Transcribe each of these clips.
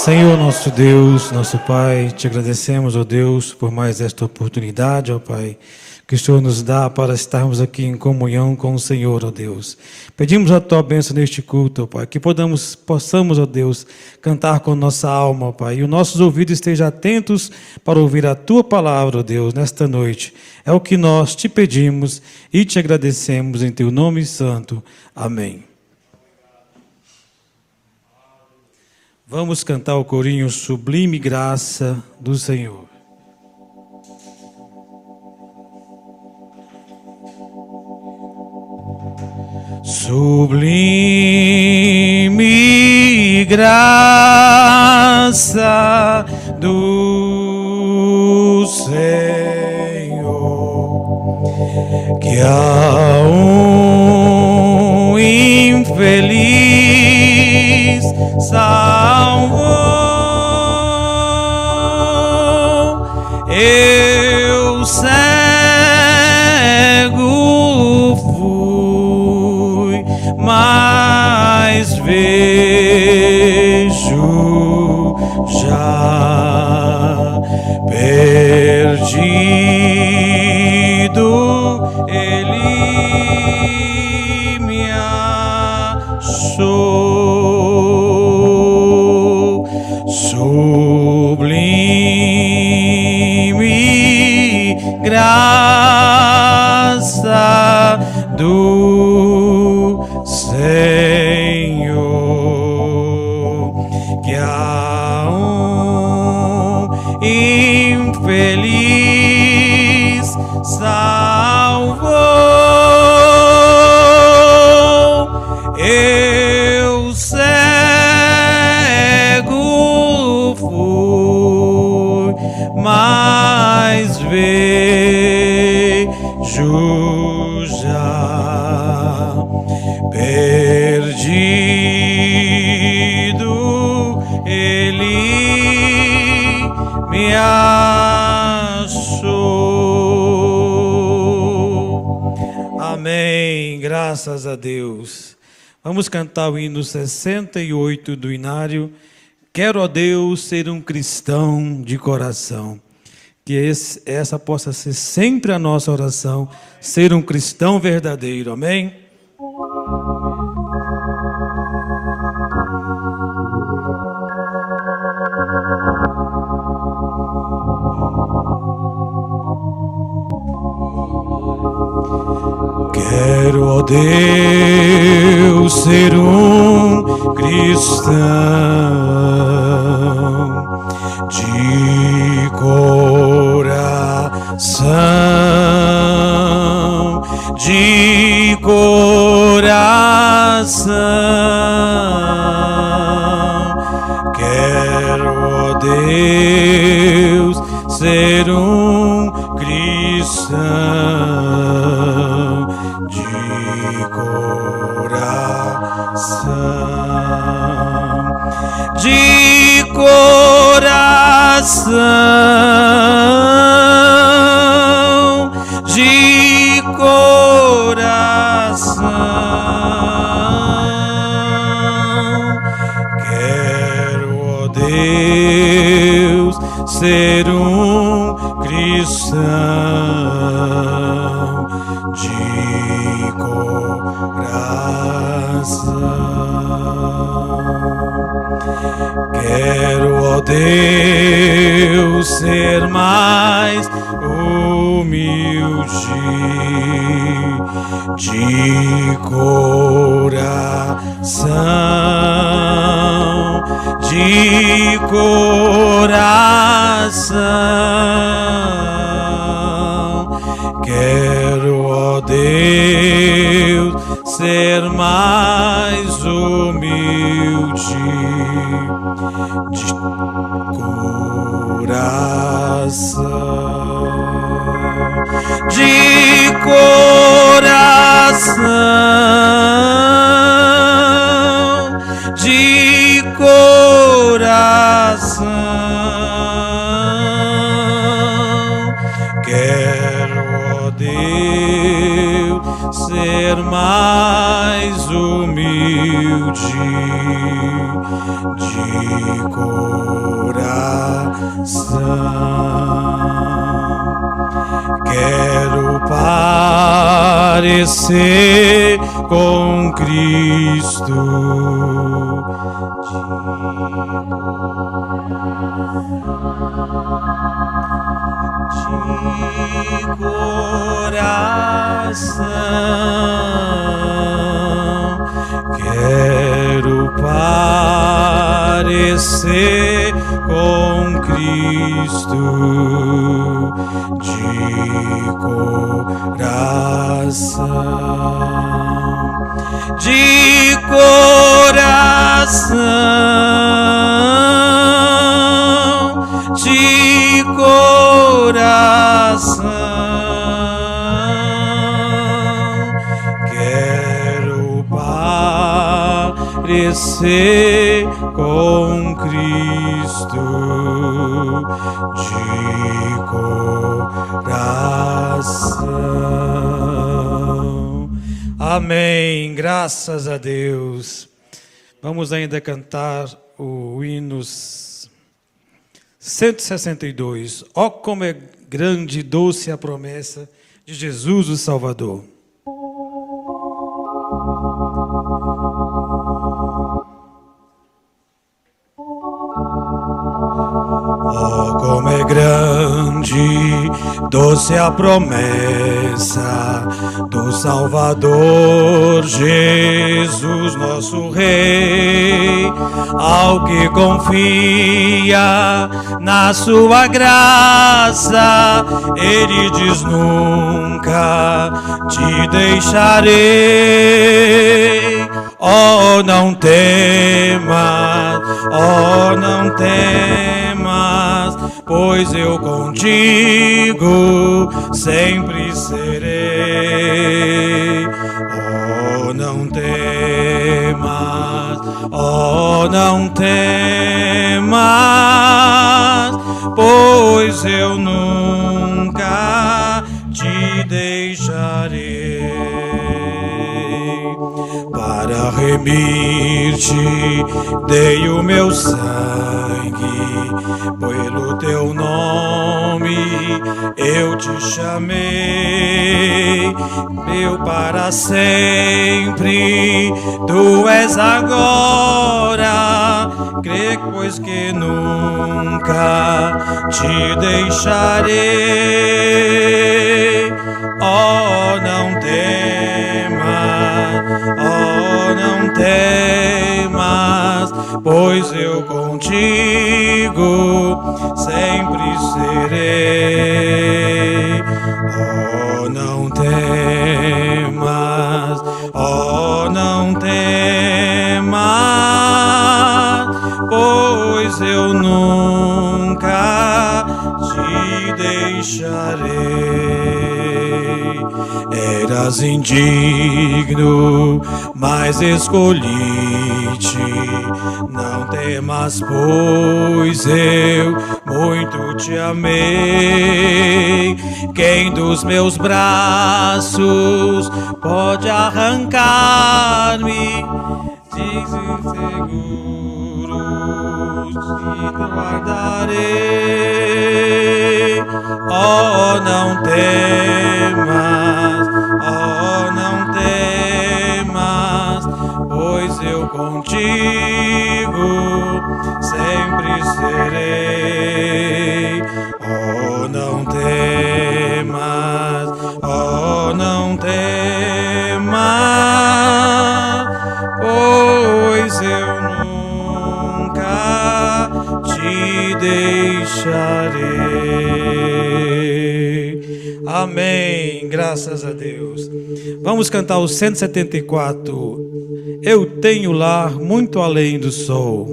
Senhor nosso Deus, nosso Pai, te agradecemos, ó Deus, por mais esta oportunidade, ó Pai, que o Senhor nos dá para estarmos aqui em comunhão com o Senhor, ó Deus. Pedimos a Tua bênção neste culto, ó Pai, que possamos, ó Deus, cantar com nossa alma, ó Pai, e os nossos ouvidos estejam atentos para ouvir a Tua palavra, ó Deus, nesta noite. É o que nós te pedimos e te agradecemos em Teu nome santo. Amém. Vamos cantar o corinho Sublime Graça do Senhor. Sublime graça do Senhor, que a um infeliz salvou. Eu cego fui, mas vejo já, perdido ele me achou. Sublime graça do Senhor, que a um infeliz salvou. Eu cego fui, mas vejo já, perdido ele me achou. Amém, graças a Deus. Vamos cantar o hino 68 do Inário. Quero, ó Deus, ser um cristão de coração. Que essa possa ser sempre a nossa oração, ser um cristão verdadeiro. Amém? Quero, ó Deus, ser um cristão de coração, de coração. Quero, ó Deus, ser um cristão de coração, de coração, de coração. Quero, ó Deus, ser um cristão de coração. Quero, ó Deus, ser mais humilde de coração, de coração. Quero, ó Deus, ser mais humilde de coração, de coração, de coração. Quero, ó Deus, ser mais humilde de coração. Quero parecer com Cristo de coração. Quero parecer com Cristo de coração, de coração, de coração. Quero parecer com Cristo de coração. Amém. Graças a Deus. Vamos ainda cantar o hino 162. Ó, como é grande e doce a promessa de Jesus o Salvador. Oh, como é grande, doce a promessa do Salvador, Jesus nosso Rei, ao que confia na sua graça, Ele diz: nunca te deixarei. Oh, não temas, oh, não temas, pois eu contigo sempre serei. Oh, não temas, oh, não temas, pois eu nunca te deixarei. Para remir-te dei o meu sangue, pelo teu nome eu te chamei. Meu para sempre tu és agora, crê, pois que nunca te deixarei. Oh, não temas, oh, não temas, pois eu contigo sempre serei. Oh, não temas, oh, não temas, pois eu nunca te deixarei. Eras indigno, mas escolhi-te. Não temas, pois eu muito te amei. Quem dos meus braços pode arrancar-me? Diz inseguro, te guardarei. Oh, não temas, oh, não temas, pois eu contigo sempre serei. Oh, não temas, oh, não temas, pois eu nunca te deixarei. Amém, graças a Deus. Vamos cantar o 174. Eu tenho lar muito além do sol.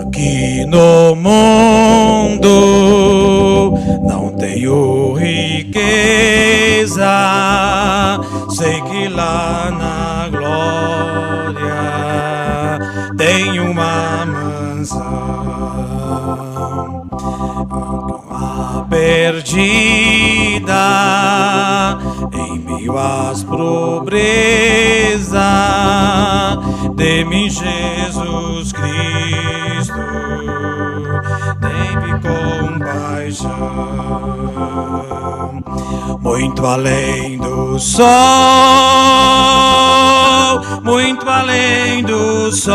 Aqui no mundo não tenho riqueza, sei que lá na glória tem uma mansão. A perdida em meio às pobrezas, dê-me Jesus Cristo, tem-me compaixão. Muito além do sol, muito além do sol,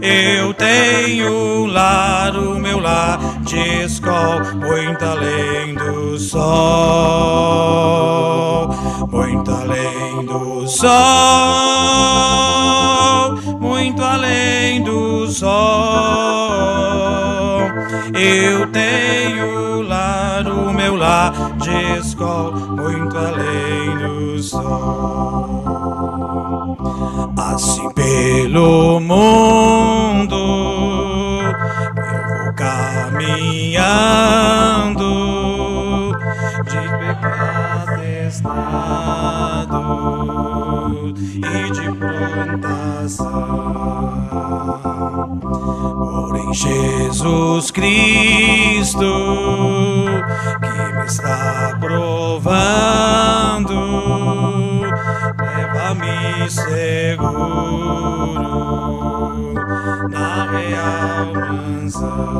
eu tenho um lar, o meu lar de escola. Muito além do sol, muito além do sol, muito além do sol, eu tenho o lar, o meu lar de escola. Muito além do sol. Assim pelo mundo eu vou caminhando, de pecado testado e de plantação. Porém Jesus Cristo, que me está provando, leva-me seguro na real mansão.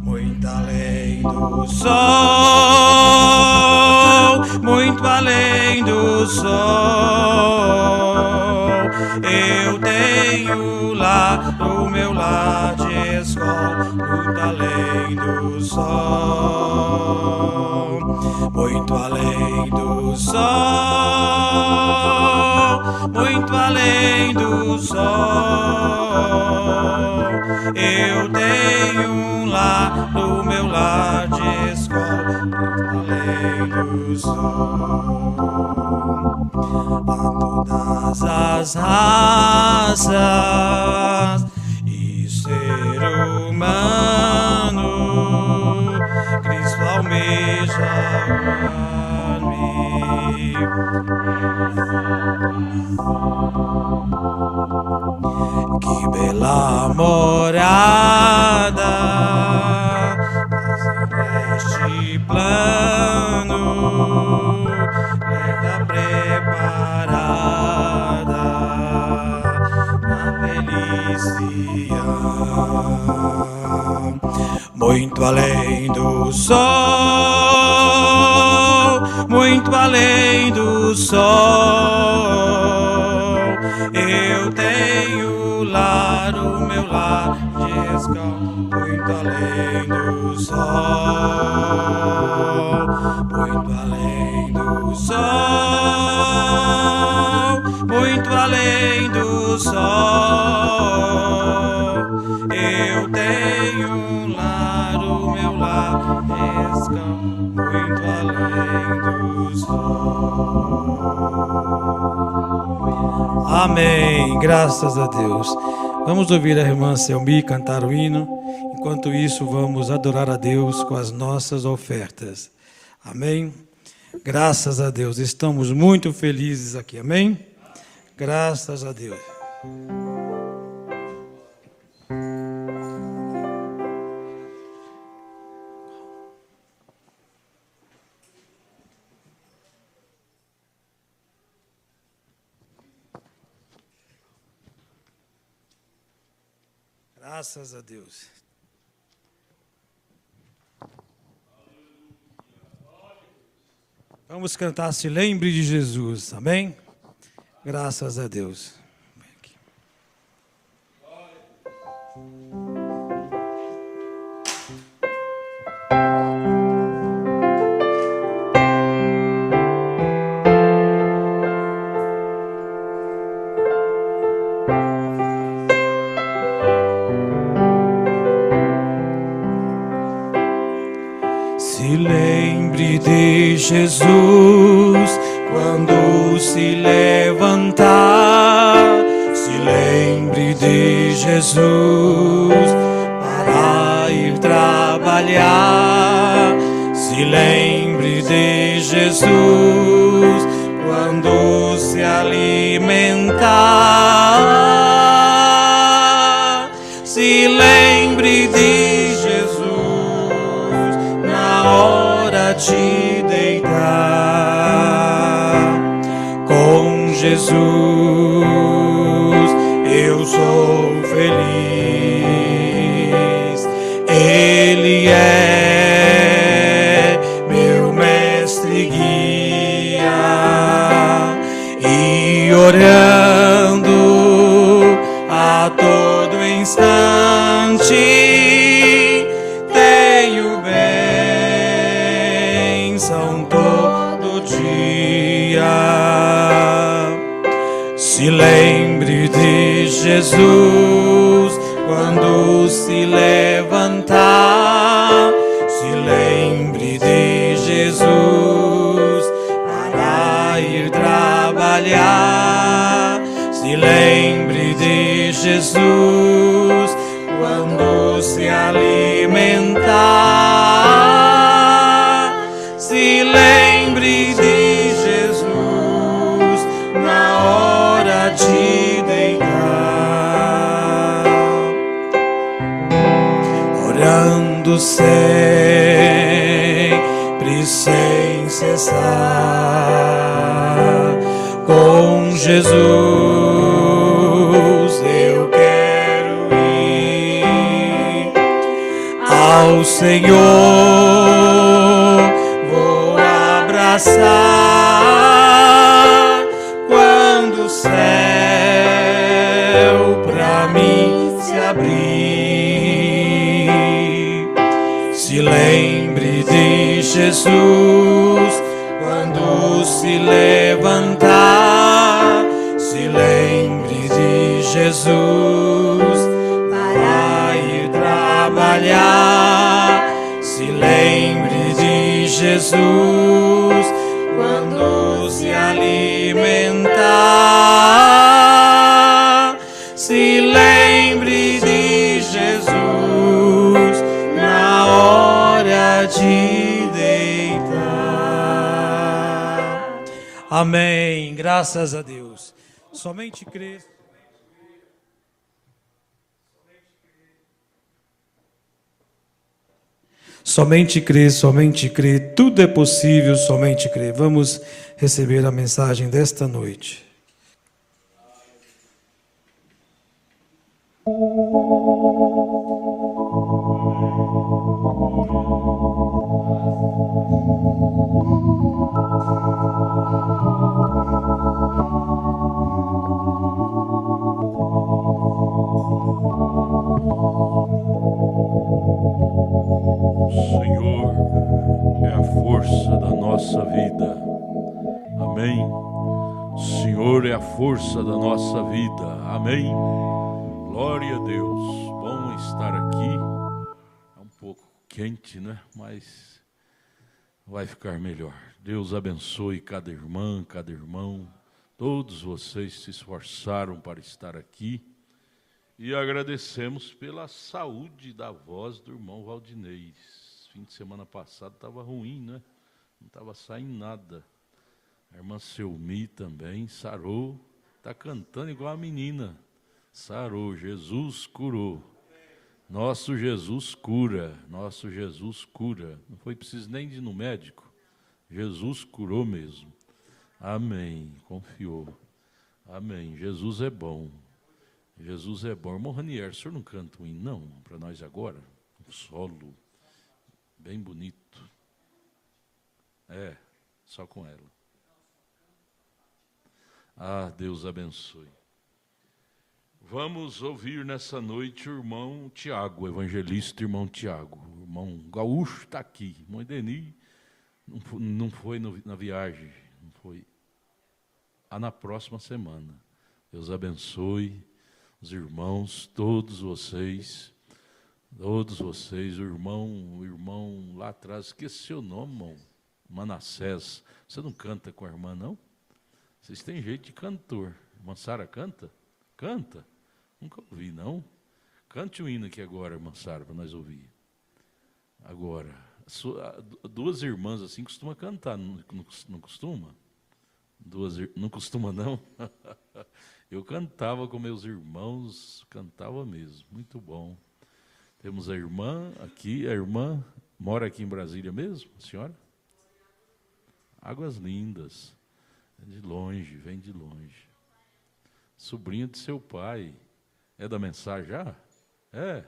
Muito além do sol, muito além do sol, eu tenho lá o meu lar de escola. Muito além do sol, muito além do sol, muito além do sol, eu tenho um lar, o meu lar de escola. Muito além do sol, a todas as raças e ser humano, Cristo almeja amar-me. Que bela morada neste plano, leva preparada na velhice. Muito além do sol, muito além do sol, eu tenho lar, o meu lar de escola. Muito além do sol, muito além do sol, muito além do sol, eu tenho um lar, o meu lar de escola. Muito além do sol. Amém, graças a Deus. Vamos ouvir a irmã Selmi cantar o hino. Enquanto isso, vamos adorar a Deus com as nossas ofertas. Amém? Graças a Deus. Estamos muito felizes aqui. Amém? Graças a Deus. Graças a Deus. Vamos cantar Se Lembre de Jesus, amém? Graças a Deus. Se lembre de Jesus quando se levantar. Se lembre de Jesus para ir trabalhar. Se lembre de Jesus Jesus, eu sou feliz. Ele é meu mestre guia, e orando a todo instante tenho bênção todo dia. Se lembre de Jesus quando se levantar. Se lembre de Jesus para ir trabalhar. Se lembre de Jesus quando se alimentar. Se lembre de Jesus na hora de deitar, orando sempre sem cessar. Com Jesus eu quero ir ao Senhor, vou abraçar quando o céu pra mim se abrir. Se lembre de Jesus quando se levantar. Se lembre de Jesus para ir trabalhar. Se lembre de Jesus quando se alimentar. Se lembre de Jesus na hora de deitar. Amém. Graças a Deus. Somente crer. Somente crer, somente crer. Tudo é possível, somente crer. Vamos receber a mensagem desta noite. Senhor é a força da nossa vida. Amém. O Senhor é a força da nossa vida. Amém. Glória a Deus. Bom estar aqui. É um pouco quente, né? Mas vai ficar melhor. Deus abençoe cada irmã, cada irmão. Todos vocês se esforçaram para estar aqui. E agradecemos pela saúde da voz do irmão Valdinei. Fim de semana passado estava ruim, né? Não estava saindo nada. A irmã Selmi também sarou. Está cantando igual a menina. Sarou, Jesus curou. Nosso Jesus cura, nosso Jesus cura. Não foi preciso nem de ir no médico. Jesus curou mesmo. Amém, confiou. Amém, Jesus é bom. Jesus é bom. Irmão Ranier, o senhor não canta um hino, não? Para nós agora? Um solo bem bonito. É, só com ela. Ah, Deus abençoe. Vamos ouvir nessa noite o irmão Tiago, o evangelista irmão Tiago. O irmão Gaúcho está aqui. O irmão Edeni não foi na viagem, não foi. Na próxima semana. Deus abençoe os irmãos, todos vocês, o irmão lá atrás, esqueci o nome, irmão, Manassés. Você não canta com a irmã, não? Vocês têm jeito de cantor. Irmã Sara canta? Canta? Nunca ouvi, não? Cante um hino aqui agora, irmã Sara, para nós ouvir. Agora, duas irmãs assim costumam cantar, não costuma? Não costuma, não? Eu cantava com meus irmãos, cantava mesmo, muito bom. Temos a irmã aqui, a irmã mora aqui em Brasília mesmo, a senhora? Águas Lindas. De longe, vem de longe. Sobrinha de seu pai. É da mensagem já? É.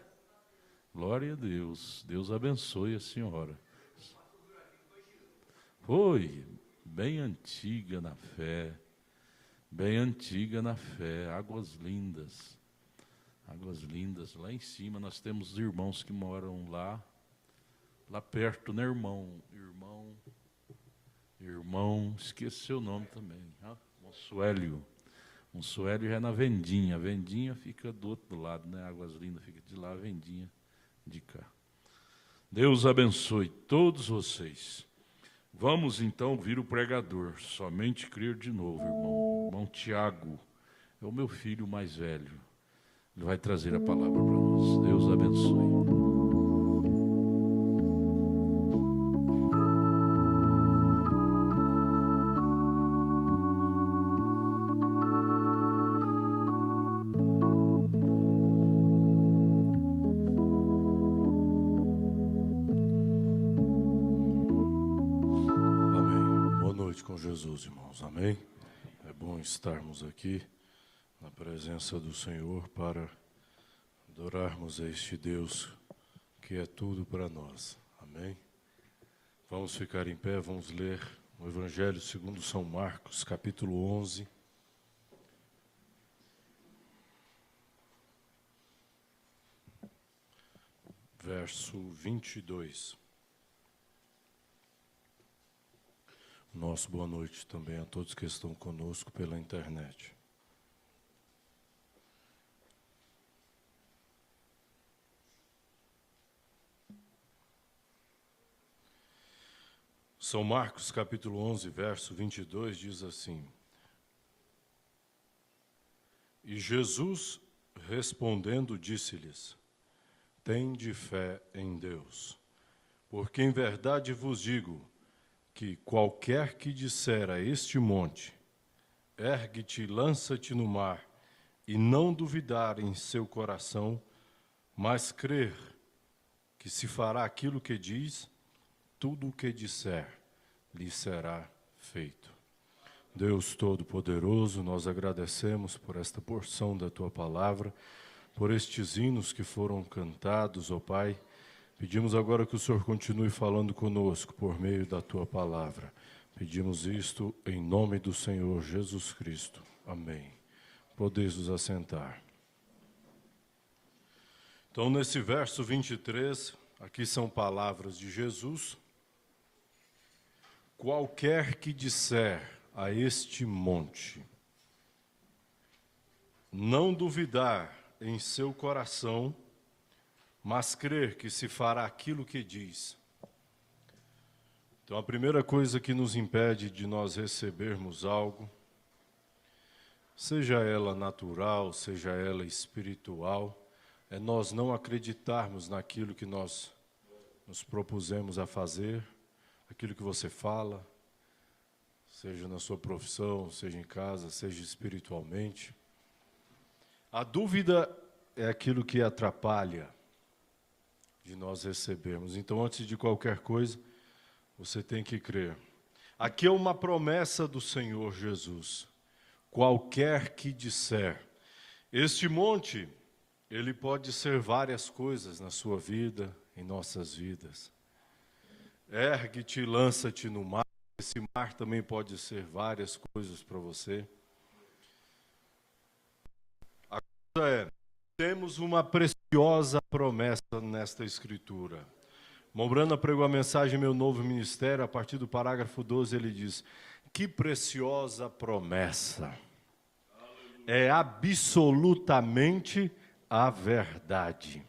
Glória a Deus. Deus abençoe a senhora. Foi. Bem antiga na fé. Bem antiga na fé. Águas Lindas. Águas Lindas. Lá em cima nós temos irmãos que moram lá. Lá perto, né, irmão? Irmão, esqueci seu nome também. Monsuélio. Monsuélio já é na Vendinha. A Vendinha fica do outro lado, né? Águas Lindas fica de lá, a Vendinha de cá. Deus abençoe todos vocês. Vamos então ouvir o pregador. Somente crer de novo, irmão. Irmão Tiago é o meu filho mais velho. Ele vai trazer a palavra para nós. Deus abençoe. Jesus, irmãos, amém? É bom estarmos aqui na presença do Senhor para adorarmos a este Deus que é tudo para nós, amém? Vamos ficar em pé, vamos ler o Evangelho segundo São Marcos, capítulo 11. Verso 22. Nosso boa noite também a todos que estão conosco pela internet. São Marcos, capítulo 11, verso 22, diz assim: E Jesus, respondendo, disse-lhes: Tende fé em Deus, porque em verdade vos digo que qualquer que disser a este monte, ergue-te e lança-te no mar, e não duvidar em seu coração, mas crer que se fará aquilo que diz, tudo o que disser lhe será feito. Deus Todo-Poderoso, nós agradecemos por esta porção da Tua Palavra, por estes hinos que foram cantados, ó Pai. Pedimos agora que o Senhor continue falando conosco por meio da Tua Palavra. Pedimos isto em nome do Senhor Jesus Cristo. Amém. Podeis vos assentar. Então, nesse verso 23, aqui são palavras de Jesus. Qualquer que disser a este monte, não duvidar em seu coração, mas crer que se fará aquilo que diz. Então, a primeira coisa que nos impede de nós recebermos algo, seja ela natural, seja ela espiritual, é nós não acreditarmos naquilo que nós nos propusemos a fazer, aquilo que você fala, seja na sua profissão, seja em casa, seja espiritualmente. A dúvida é aquilo que atrapalha de nós recebermos. Então, antes de qualquer coisa, você tem que crer. Aqui é uma promessa do Senhor Jesus. Qualquer que disser. Este monte, ele pode ser várias coisas na sua vida, em nossas vidas. Ergue-te e lança-te no mar. Esse mar também pode ser várias coisas para você. A coisa é, temos uma preciosa promessa nesta Escritura. Mombrana pregou a mensagem Meu Novo Ministério, a partir do parágrafo 12, ele diz: que preciosa promessa! É absolutamente a verdade.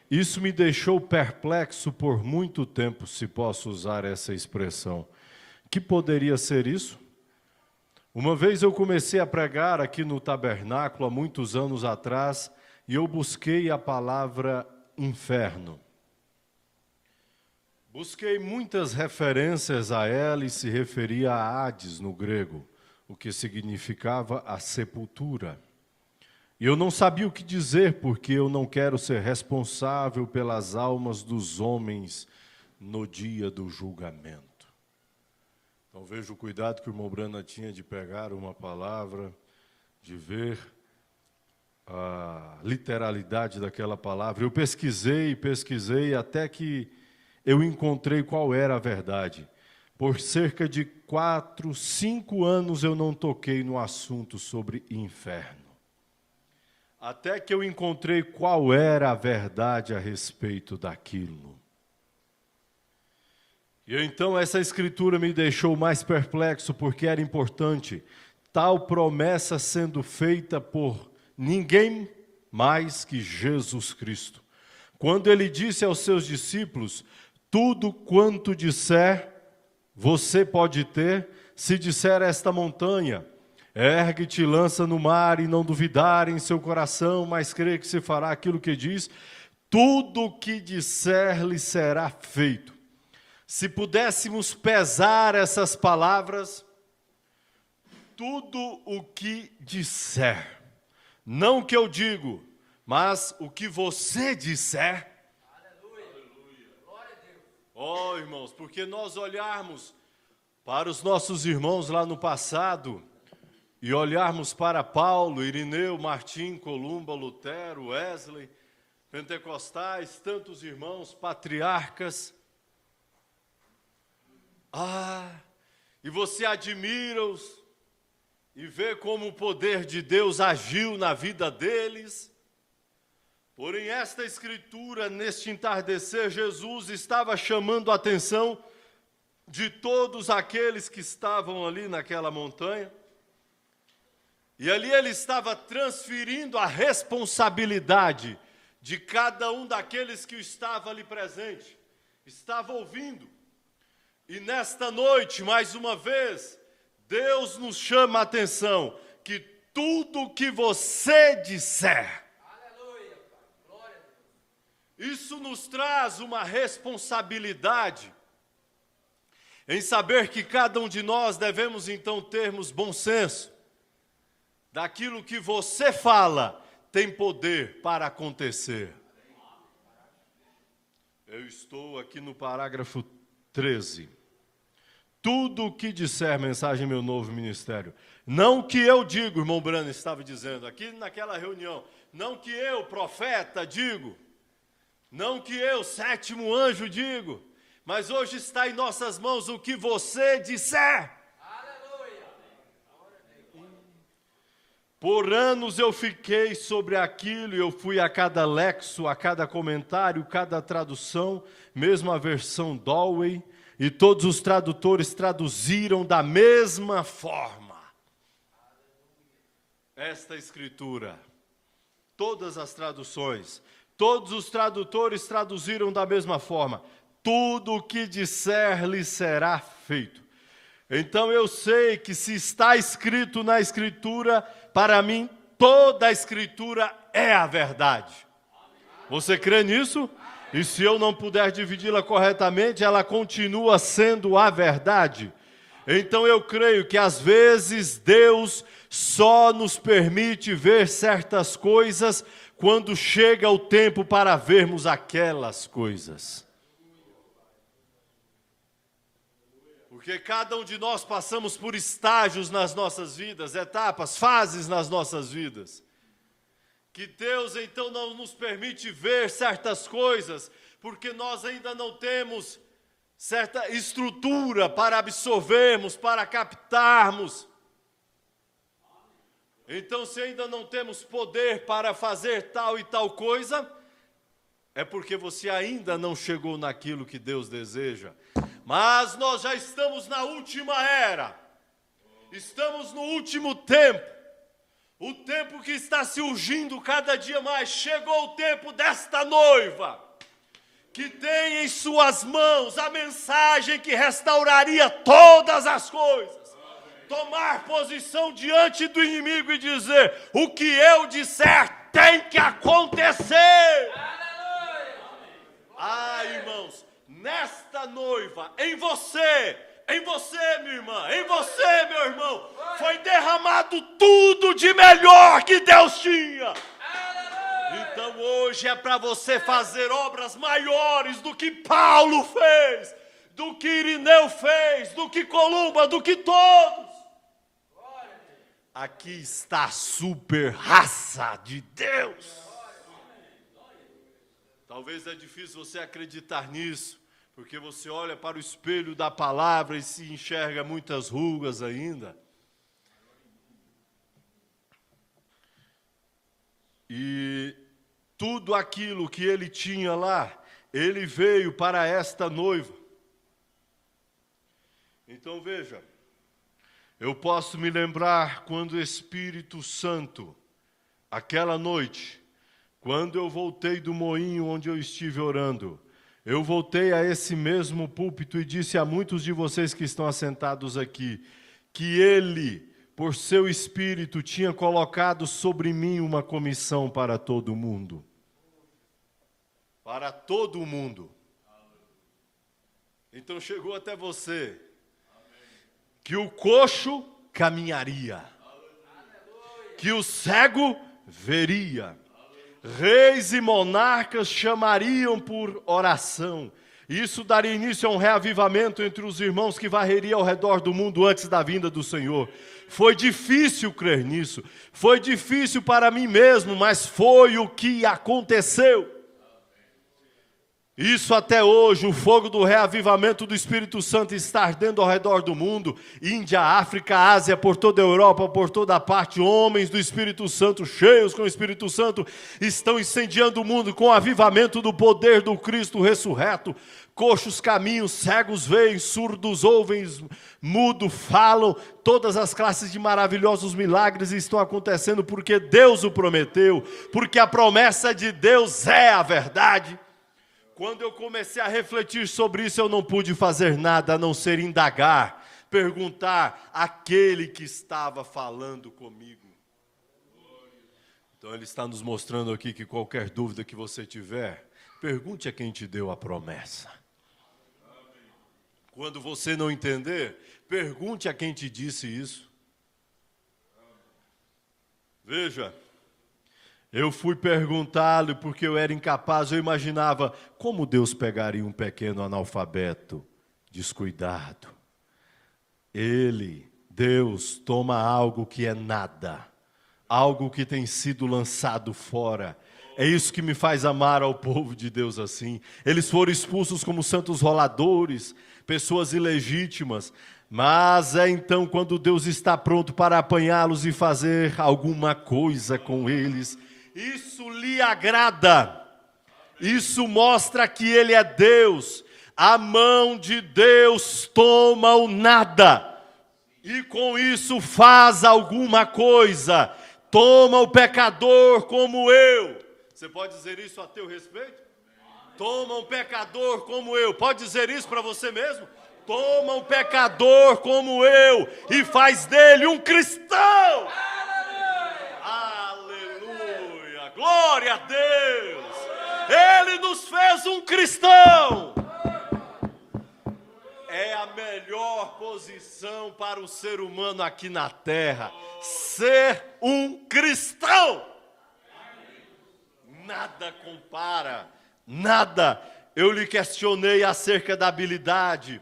Isso me deixou perplexo por muito tempo, se posso usar essa expressão. Que poderia ser isso? Uma vez eu comecei a pregar aqui no tabernáculo, há muitos anos atrás, e eu busquei a palavra inferno. Busquei muitas referências a ela e se referia a Hades no grego, o que significava a sepultura. E eu não sabia o que dizer, porque eu não quero ser responsável pelas almas dos homens no dia do julgamento. Então veja o cuidado que o irmão Brana tinha de pegar uma palavra, de ver a literalidade daquela palavra. Eu pesquisei até que eu encontrei qual era a verdade. Por cerca de 4, 5 anos eu não toquei no assunto sobre inferno. Até que eu encontrei qual era a verdade a respeito daquilo. E então essa escritura me deixou mais perplexo, porque era importante. Tal promessa sendo feita por ninguém mais que Jesus Cristo. Quando ele disse aos seus discípulos, tudo quanto disser, você pode ter, se disser a esta montanha, ergue-te, lança no mar, e não duvidar em seu coração, mas crê que se fará aquilo que diz, tudo o que disser lhe será feito. Se pudéssemos pesar essas palavras, tudo o que disser, não o que eu digo, mas o que você disser. Aleluia. Glória a Deus. Oh, irmãos, porque nós olharmos para os nossos irmãos lá no passado, e olharmos para Paulo, Irineu, Martim, Columba, Lutero, Wesley, pentecostais, tantos irmãos, patriarcas, e você admira-os, e vê como o poder de Deus agiu na vida deles. Porém, esta escritura, neste entardecer, Jesus estava chamando a atenção de todos aqueles que estavam ali naquela montanha. E ali ele estava transferindo a responsabilidade de cada um daqueles que estava ali presente, estava ouvindo. E nesta noite, mais uma vez, Deus nos chama a atenção que tudo que você disser, aleluia, glória a Deus, isso nos traz uma responsabilidade em saber que cada um de nós devemos então termos bom senso. Daquilo que você fala tem poder para acontecer. Eu estou aqui no parágrafo 13. Tudo o que disser, mensagem Meu Novo Ministério. Não que eu digo, irmão Brana estava dizendo aqui naquela reunião. Não que eu, profeta, digo. Não que eu, sétimo anjo, digo. Mas hoje está em nossas mãos o que você disser. Aleluia. Por anos eu fiquei sobre aquilo, e eu fui a cada lexo, a cada comentário, cada tradução, mesmo a versão Dowey, e todos os tradutores traduziram da mesma forma. Esta escritura, todas as traduções, todos os tradutores traduziram da mesma forma. Tudo o que disser lhe será feito. Então eu sei que se está escrito na Escritura, para mim toda a Escritura é a verdade. Você crê nisso? E se eu não puder dividi-la corretamente, ela continua sendo a verdade. Então eu creio que às vezes Deus só nos permite ver certas coisas quando chega o tempo para vermos aquelas coisas. Porque cada um de nós passamos por estágios nas nossas vidas, etapas, fases nas nossas vidas. Que Deus então não nos permite ver certas coisas, porque nós ainda não temos certa estrutura para absorvermos, para captarmos. Então, se ainda não temos poder para fazer tal e tal coisa, é porque você ainda não chegou naquilo que Deus deseja. Mas nós já estamos na última era, estamos no último tempo, o tempo que está se urgindo cada dia mais. Chegou o tempo desta noiva, que tem em suas mãos a mensagem que restauraria todas as coisas, tomar posição diante do inimigo e dizer: o que eu disser tem que acontecer. Irmãos, nesta noiva, em você, minha irmã, em você, meu irmão, foi derramado tudo de melhor que Deus tinha. Então hoje é para você fazer obras maiores do que Paulo fez, do que Irineu fez, do que Columba, do que todos. Aqui está a super raça de Deus. Talvez é difícil você acreditar nisso, porque você olha para o espelho da palavra e se enxerga muitas rugas ainda. E tudo aquilo que ele tinha lá, ele veio para esta noiva. Então veja, eu posso me lembrar quando o Espírito Santo, aquela noite, quando eu voltei do moinho onde eu estive orando, eu voltei a esse mesmo púlpito e disse a muitos de vocês que estão assentados aqui, que ele, por seu Espírito, tinha colocado sobre mim uma comissão para todo mundo. Para todo mundo. Então chegou até você, que o coxo caminharia, que o cego veria, reis e monarcas chamariam por oração. Isso daria início a um reavivamento entre os irmãos que varreria ao redor do mundo antes da vinda do Senhor. Foi difícil crer nisso, foi difícil para mim mesmo, mas foi o que aconteceu. Isso até hoje, o fogo do reavivamento do Espírito Santo está ardendo ao redor do mundo. Índia, África, Ásia, por toda a Europa, por toda a parte, homens do Espírito Santo, cheios com o Espírito Santo, estão incendiando o mundo com o avivamento do poder do Cristo ressurreto. Coxos caminham, cegos veem, surdos ouvem, mudos falam. Todas as classes de maravilhosos milagres estão acontecendo porque Deus o prometeu, porque a promessa de Deus é a verdade. Quando eu comecei a refletir sobre isso, eu não pude fazer nada a não ser indagar, perguntar àquele que estava falando comigo. Então ele está nos mostrando aqui que qualquer dúvida que você tiver, pergunte a quem te deu a promessa. Quando você não entender, pergunte a quem te disse isso. Veja, eu fui perguntá-lo porque eu era incapaz, eu imaginava como Deus pegaria um pequeno analfabeto descuidado. Ele, Deus, toma algo que é nada, algo que tem sido lançado fora. É isso que me faz amar ao povo de Deus assim. Eles foram expulsos como santos roladores, pessoas ilegítimas. Mas é então quando Deus está pronto para apanhá-los e fazer alguma coisa com eles. Isso lhe agrada, isso mostra que Ele é Deus. A mão de Deus toma o nada e com isso faz alguma coisa. Toma o pecador como eu. Você pode dizer isso a teu respeito? Toma um pecador como eu. Pode dizer isso para você mesmo? Toma um pecador como eu e faz dele um cristão. Glória a Deus! Ele nos fez um cristão! É a melhor posição para o ser humano aqui na terra. Ser um cristão! Nada compara, nada. Eu lhe questionei acerca da habilidade.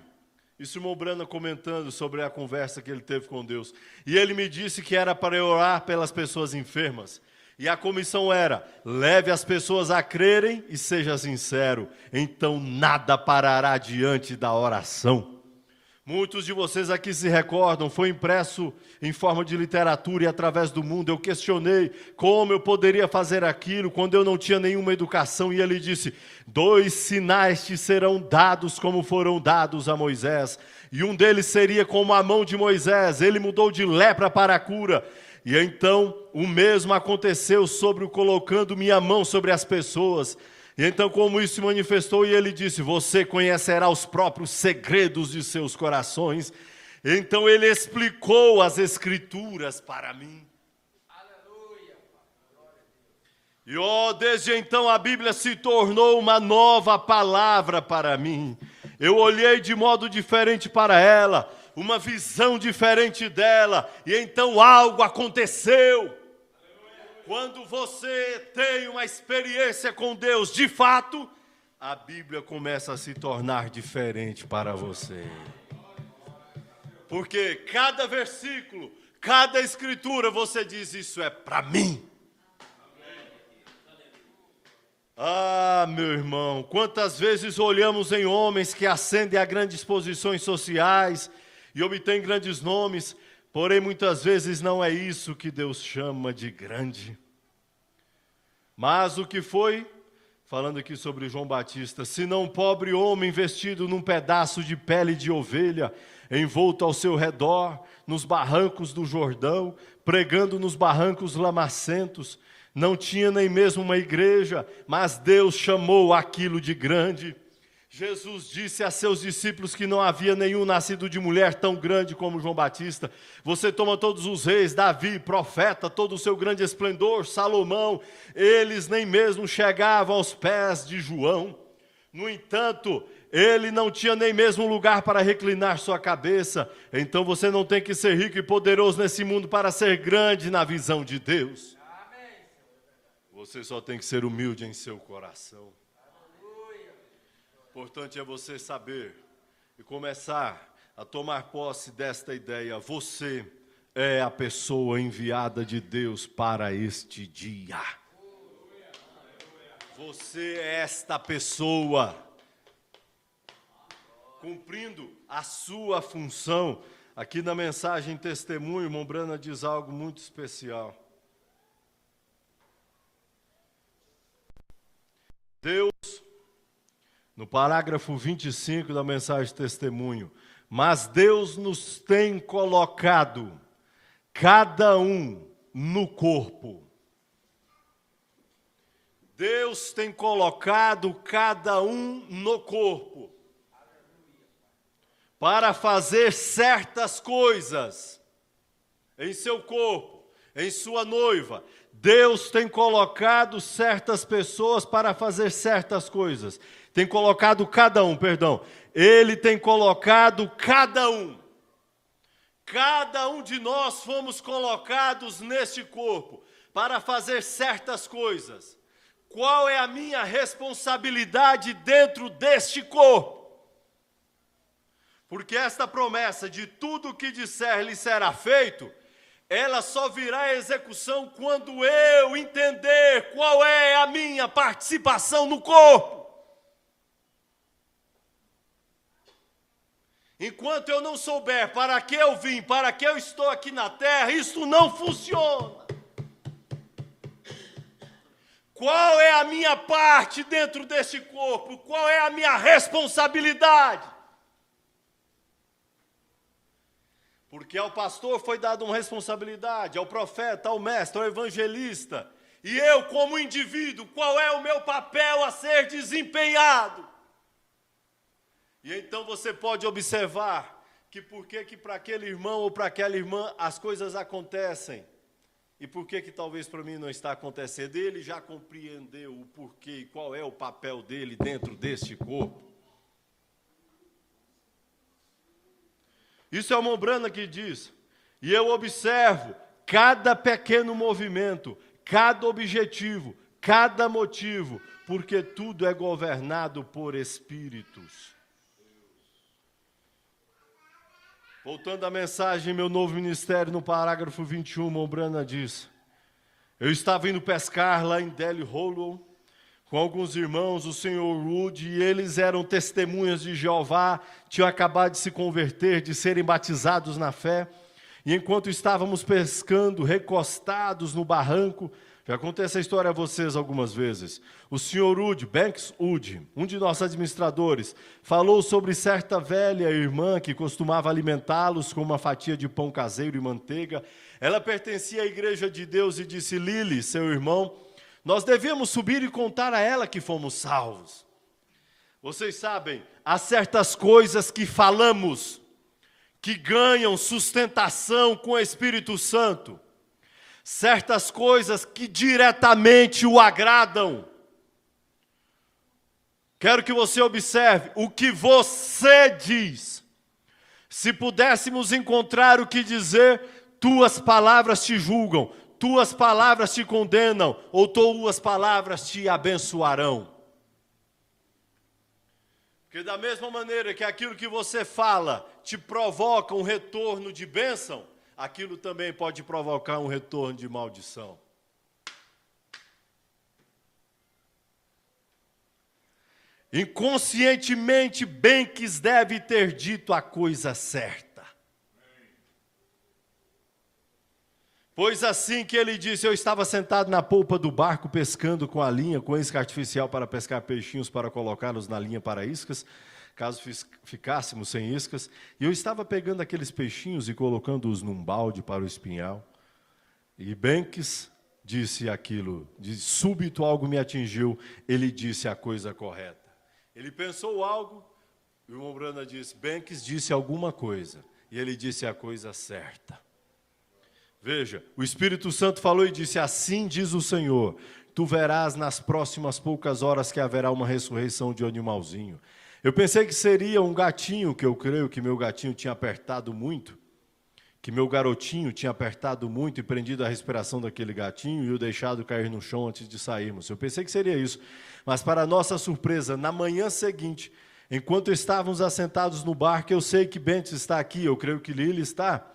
Isso o irmão Brana comentando sobre a conversa que ele teve com Deus. E ele me disse que era para eu orar pelas pessoas enfermas. E a comissão era, leve as pessoas a crerem e seja sincero, então nada parará diante da oração. Muitos de vocês aqui se recordam, foi impresso em forma de literatura e através do mundo. Eu questionei como eu poderia fazer aquilo quando eu não tinha nenhuma educação. E ele disse, 2 sinais te serão dados como foram dados a Moisés. E um deles seria como a mão de Moisés, ele mudou de lepra para a cura. E então o mesmo aconteceu sobre o colocando minha mão sobre as pessoas. E então como isso se manifestou, e ele disse, você conhecerá os próprios segredos de seus corações. Então ele explicou as escrituras para mim. Aleluia. E desde então a Bíblia se tornou uma nova palavra para mim. Eu olhei de modo diferente para ela, uma visão diferente dela, e então algo aconteceu. Quando você tem uma experiência com Deus, de fato, a Bíblia começa a se tornar diferente para você. Porque cada versículo, cada escritura, você diz, isso é para mim. Ah, meu irmão, quantas vezes olhamos em homens que ascendem a grandes posições sociais e obtêm grandes nomes, porém muitas vezes não é isso que Deus chama de grande. Mas o que foi, falando aqui sobre João Batista, senão um pobre homem vestido num pedaço de pele de ovelha, envolto ao seu redor, nos barrancos do Jordão, pregando nos barrancos lamacentos, não tinha nem mesmo uma igreja, mas Deus chamou aquilo de grande. Jesus disse a seus discípulos que não havia nenhum nascido de mulher tão grande como João Batista. Você toma todos os reis, Davi, profeta, todo o seu grande esplendor, Salomão, eles nem mesmo chegavam aos pés de João. No entanto, ele não tinha nem mesmo lugar para reclinar sua cabeça. Então você não tem que ser rico e poderoso nesse mundo para ser grande na visão de Deus. Você só tem que ser humilde em seu coração. Importante é você saber e começar a tomar posse desta ideia. Você é a pessoa enviada de Deus para este dia. Você é esta pessoa, cumprindo a sua função. Aqui na mensagem Testemunho, irmão Brana diz algo muito especial. Deus, no parágrafo 25 da mensagem Testemunho, mas Deus nos tem colocado, cada um, no corpo. Deus tem colocado cada um no corpo, para fazer certas coisas em seu corpo, em sua noiva. Deus tem colocado certas pessoas para fazer certas coisas. Tem colocado cada um, perdão. Ele tem colocado cada um. Cada um de nós fomos colocados neste corpo para fazer certas coisas. Qual é a minha responsabilidade dentro deste corpo? Porque esta promessa de tudo o que disser lhe será feito, ela só virá à execução quando eu entender qual é a minha participação no corpo. Enquanto eu não souber para que eu vim, para que eu estou aqui na terra, isso não funciona. Qual é a minha parte dentro deste corpo? Qual é a minha responsabilidade? Porque ao pastor foi dada uma responsabilidade, ao profeta, ao mestre, ao evangelista. E eu, como indivíduo, qual é o meu papel a ser desempenhado? E então você pode observar que por que para aquele irmão ou para aquela irmã as coisas acontecem. E por que talvez para mim não está acontecendo? Ele já compreendeu o porquê e qual é o papel dele dentro deste corpo. Isso é o Mombrana que diz. E eu observo cada pequeno movimento, cada objetivo, cada motivo, porque tudo é governado por espíritos. Voltando à mensagem, meu novo ministério, no parágrafo 21, Mombrana diz: eu estava indo pescar lá em Delhi Hollow, com alguns irmãos, o senhor Rude, e eles eram testemunhas de Jeová, tinham acabado de se converter, de serem batizados na fé. E enquanto estávamos pescando, recostados no barranco, já contei essa história a vocês algumas vezes, o senhor Rude, Banks Wood, um de nossos administradores, falou sobre certa velha irmã que costumava alimentá-los com uma fatia de pão caseiro e manteiga. Ela pertencia à Igreja de Deus e disse: Lili, seu irmão, nós devíamos subir e contar a ela que fomos salvos. Vocês sabem, há certas coisas que falamos que ganham sustentação com o Espírito Santo. Certas coisas que diretamente o agradam. Quero que você observe o que você diz. Se pudéssemos encontrar o que dizer, tuas palavras te julgam. Tuas palavras te condenam, ou tuas palavras te abençoarão. Porque da mesma maneira que aquilo que você fala te provoca um retorno de bênção, aquilo também pode provocar um retorno de maldição. Inconscientemente, Bentes deve ter dito a coisa certa. Pois assim que ele disse, eu estava sentado na polpa do barco pescando com a linha, com isca artificial para pescar peixinhos para colocá-los na linha para iscas, caso ficássemos sem iscas, e eu estava pegando aqueles peixinhos e colocando-os num balde para o espinhal. E Bentes disse aquilo, de súbito algo me atingiu, ele disse a coisa correta. Ele pensou algo, e o irmão Brana disse, Bentes disse alguma coisa, e ele disse a coisa certa. Veja, o Espírito Santo falou e disse, assim diz o Senhor, tu verás nas próximas poucas horas que haverá uma ressurreição de um animalzinho. Eu pensei que seria um gatinho, que eu creio que meu gatinho tinha apertado muito, que meu garotinho tinha apertado muito e prendido a respiração daquele gatinho e o deixado cair no chão antes de sairmos. Eu pensei que seria isso, mas para nossa surpresa, na manhã seguinte, enquanto estávamos assentados no barco, eu sei que Bentes está aqui, eu creio que Lili está.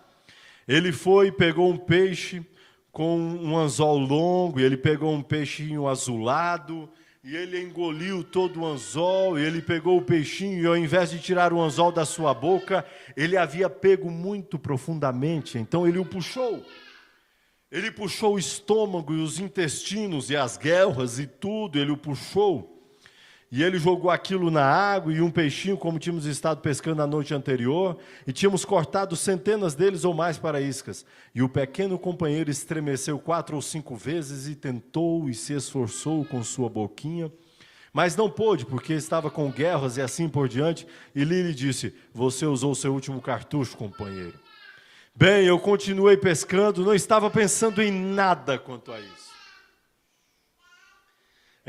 Ele foi e pegou um peixe com um anzol longo, e ele pegou um peixinho azulado, e ele engoliu todo o anzol, e ele pegou o peixinho, e ao invés de tirar o anzol da sua boca, ele havia pego muito profundamente, então ele o puxou. Ele puxou o estômago e os intestinos e as guelras e tudo, ele o puxou. E ele jogou aquilo na água e um peixinho, como tínhamos estado pescando na noite anterior, e tínhamos cortado centenas deles ou mais para iscas. E o pequeno companheiro estremeceu 4 ou 5 vezes e tentou e se esforçou com sua boquinha, mas não pôde, porque estava com guerras e assim por diante. E Lili disse, você usou seu último cartucho, companheiro. Bem, eu continuei pescando, não estava pensando em nada quanto a isso.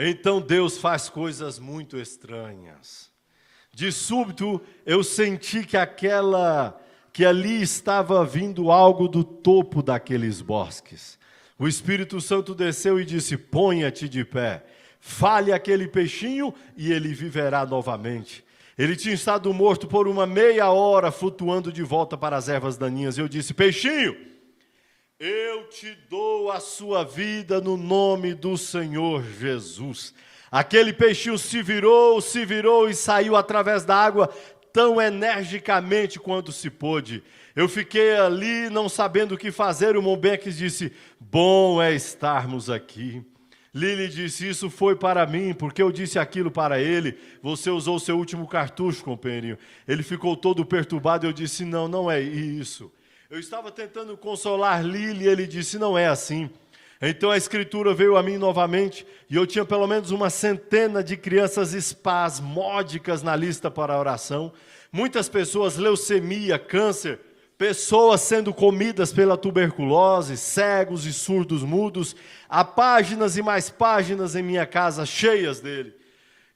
Então Deus faz coisas muito estranhas. De súbito eu senti que ali estava vindo algo do topo daqueles bosques. O Espírito Santo desceu e disse, ponha-te de pé, fale aquele peixinho e ele viverá novamente. Ele tinha estado morto por uma meia hora, flutuando de volta para as ervas daninhas. Eu disse, peixinho, eu te dou a sua vida no nome do Senhor Jesus. Aquele peixinho se virou e saiu através da água tão energicamente quanto se pôde. Eu fiquei ali não sabendo o que fazer. O irmão Beck disse, bom é estarmos aqui. Lili disse, isso foi para mim, porque eu disse aquilo para ele. Você usou seu último cartucho, companheirinho. Ele ficou todo perturbado. Eu disse, não é isso. Eu estava tentando consolar Lili e ele disse, não é assim. Então a escritura veio a mim novamente e eu tinha pelo menos uma centena de crianças espasmódicas na lista para a oração. Muitas pessoas, leucemia, câncer, pessoas sendo comidas pela tuberculose, cegos e surdos mudos. Há páginas e mais páginas em minha casa cheias dele.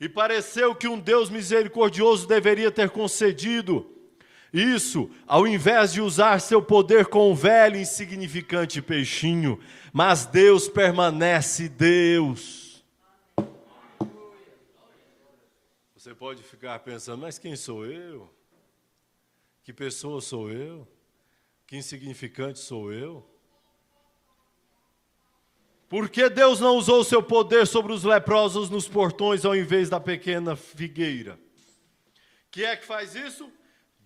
E pareceu que um Deus misericordioso deveria ter concedido isso, ao invés de usar seu poder com o velho e insignificante peixinho. Mas Deus permanece Deus. Você pode ficar pensando, mas quem sou eu? Que pessoa sou eu? Que insignificante sou eu? Por que Deus não usou seu poder sobre os leprosos nos portões ao invés da pequena figueira? Quem é que faz isso?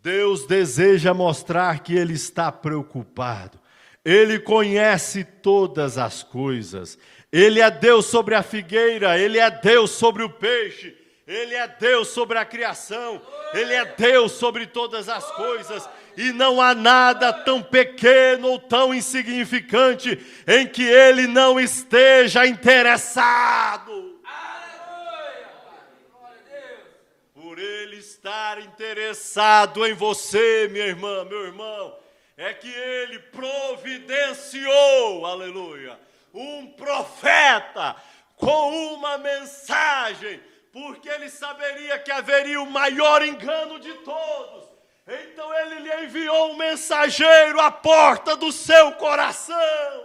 Deus deseja mostrar que Ele está preocupado. Ele conhece todas as coisas. Ele é Deus sobre a figueira, Ele é Deus sobre o peixe, Ele é Deus sobre a criação, Ele é Deus sobre todas as coisas. E não há nada tão pequeno ou tão insignificante em que Ele não esteja interessado. Por Ele estar interessado em você, minha irmã, meu irmão, é que Ele providenciou, aleluia, um profeta com uma mensagem, porque Ele saberia que haveria o maior engano de todos. Então Ele lhe enviou um mensageiro à porta do seu coração.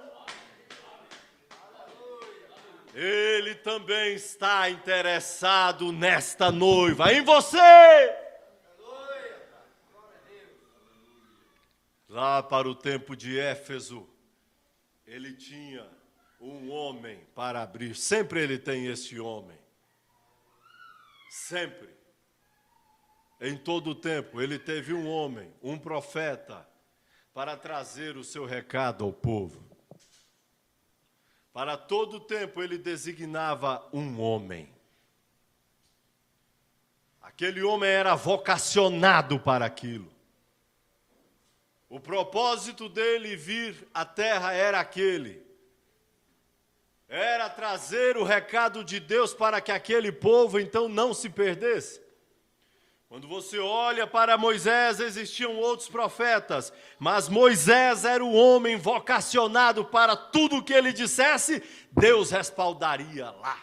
Ele também está interessado nesta noiva, em você. Lá para o tempo de Éfeso, ele tinha um homem para abrir. Sempre ele tem esse homem. Sempre. Em todo o tempo, ele teve um homem, um profeta, para trazer o seu recado ao povo. Para todo o tempo, ele designava um homem. Aquele homem era vocacionado para aquilo. O propósito dele vir à terra era aquele. Era trazer o recado de Deus para que aquele povo então não se perdesse. Quando você olha para Moisés, existiam outros profetas, mas Moisés era o homem vocacionado para tudo o que ele dissesse, Deus respaldaria lá.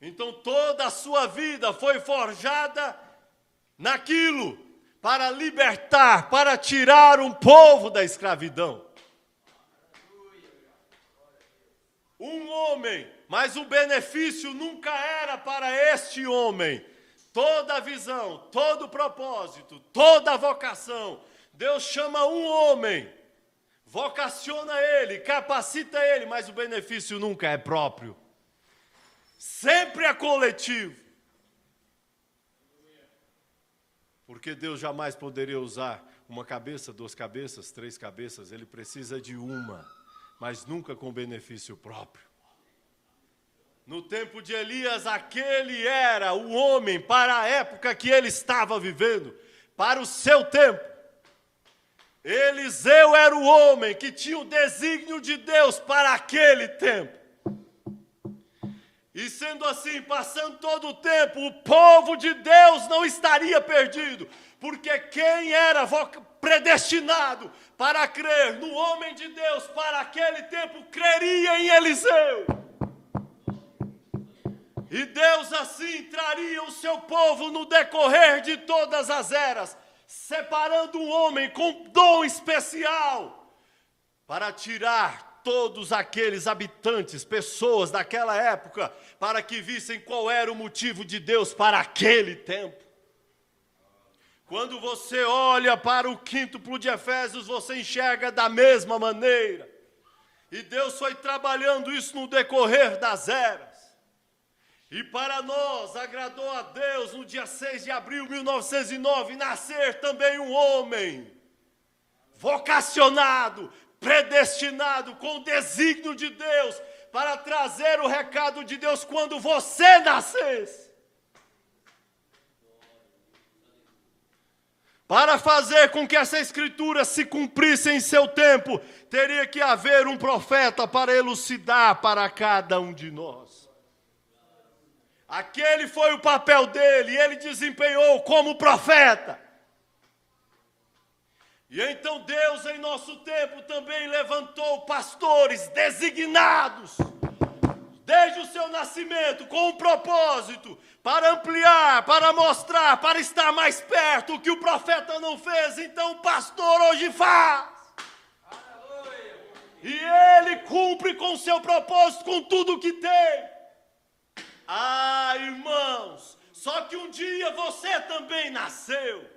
Então toda a sua vida foi forjada naquilo, para libertar, para tirar um povo da escravidão. Um homem, mas o benefício nunca era para este homem. Toda a visão, todo o propósito, toda a vocação, Deus chama um homem, vocaciona ele, capacita ele, mas o benefício nunca é próprio. Sempre é coletivo. Porque Deus jamais poderia usar uma cabeça, duas cabeças, três cabeças. Ele precisa de uma, mas nunca com benefício próprio. No tempo de Elias, aquele era o homem para a época que ele estava vivendo, para o seu tempo. Eliseu era o homem que tinha o desígnio de Deus para aquele tempo. E sendo assim, passando todo o tempo, o povo de Deus não estaria perdido, porque quem era predestinado para crer no homem de Deus para aquele tempo, creria em Eliseu. E Deus assim traria o seu povo no decorrer de todas as eras, separando um homem com dom especial para tirar todos aqueles habitantes, pessoas daquela época, para que vissem qual era o motivo de Deus para aquele tempo. Quando você olha para o quíntuplo de Efésios, você enxerga da mesma maneira. E Deus foi trabalhando isso no decorrer das eras. E para nós, agradou a Deus, no dia 6 de abril de 1909, nascer também um homem vocacionado, predestinado, com o desígnio de Deus, para trazer o recado de Deus quando você nascesse. Para fazer com que essa escritura se cumprisse em seu tempo, teria que haver um profeta para elucidar para cada um de nós. Aquele foi o papel dele, e ele desempenhou como profeta. E então Deus, em nosso tempo, também levantou pastores designados, desde o seu nascimento, com um propósito, para ampliar, para mostrar, para estar mais perto. O que o profeta não fez, então o pastor hoje faz. Aleluia. E ele cumpre com o seu propósito, com tudo o que tem. Ah, irmãos, só que um dia você também nasceu.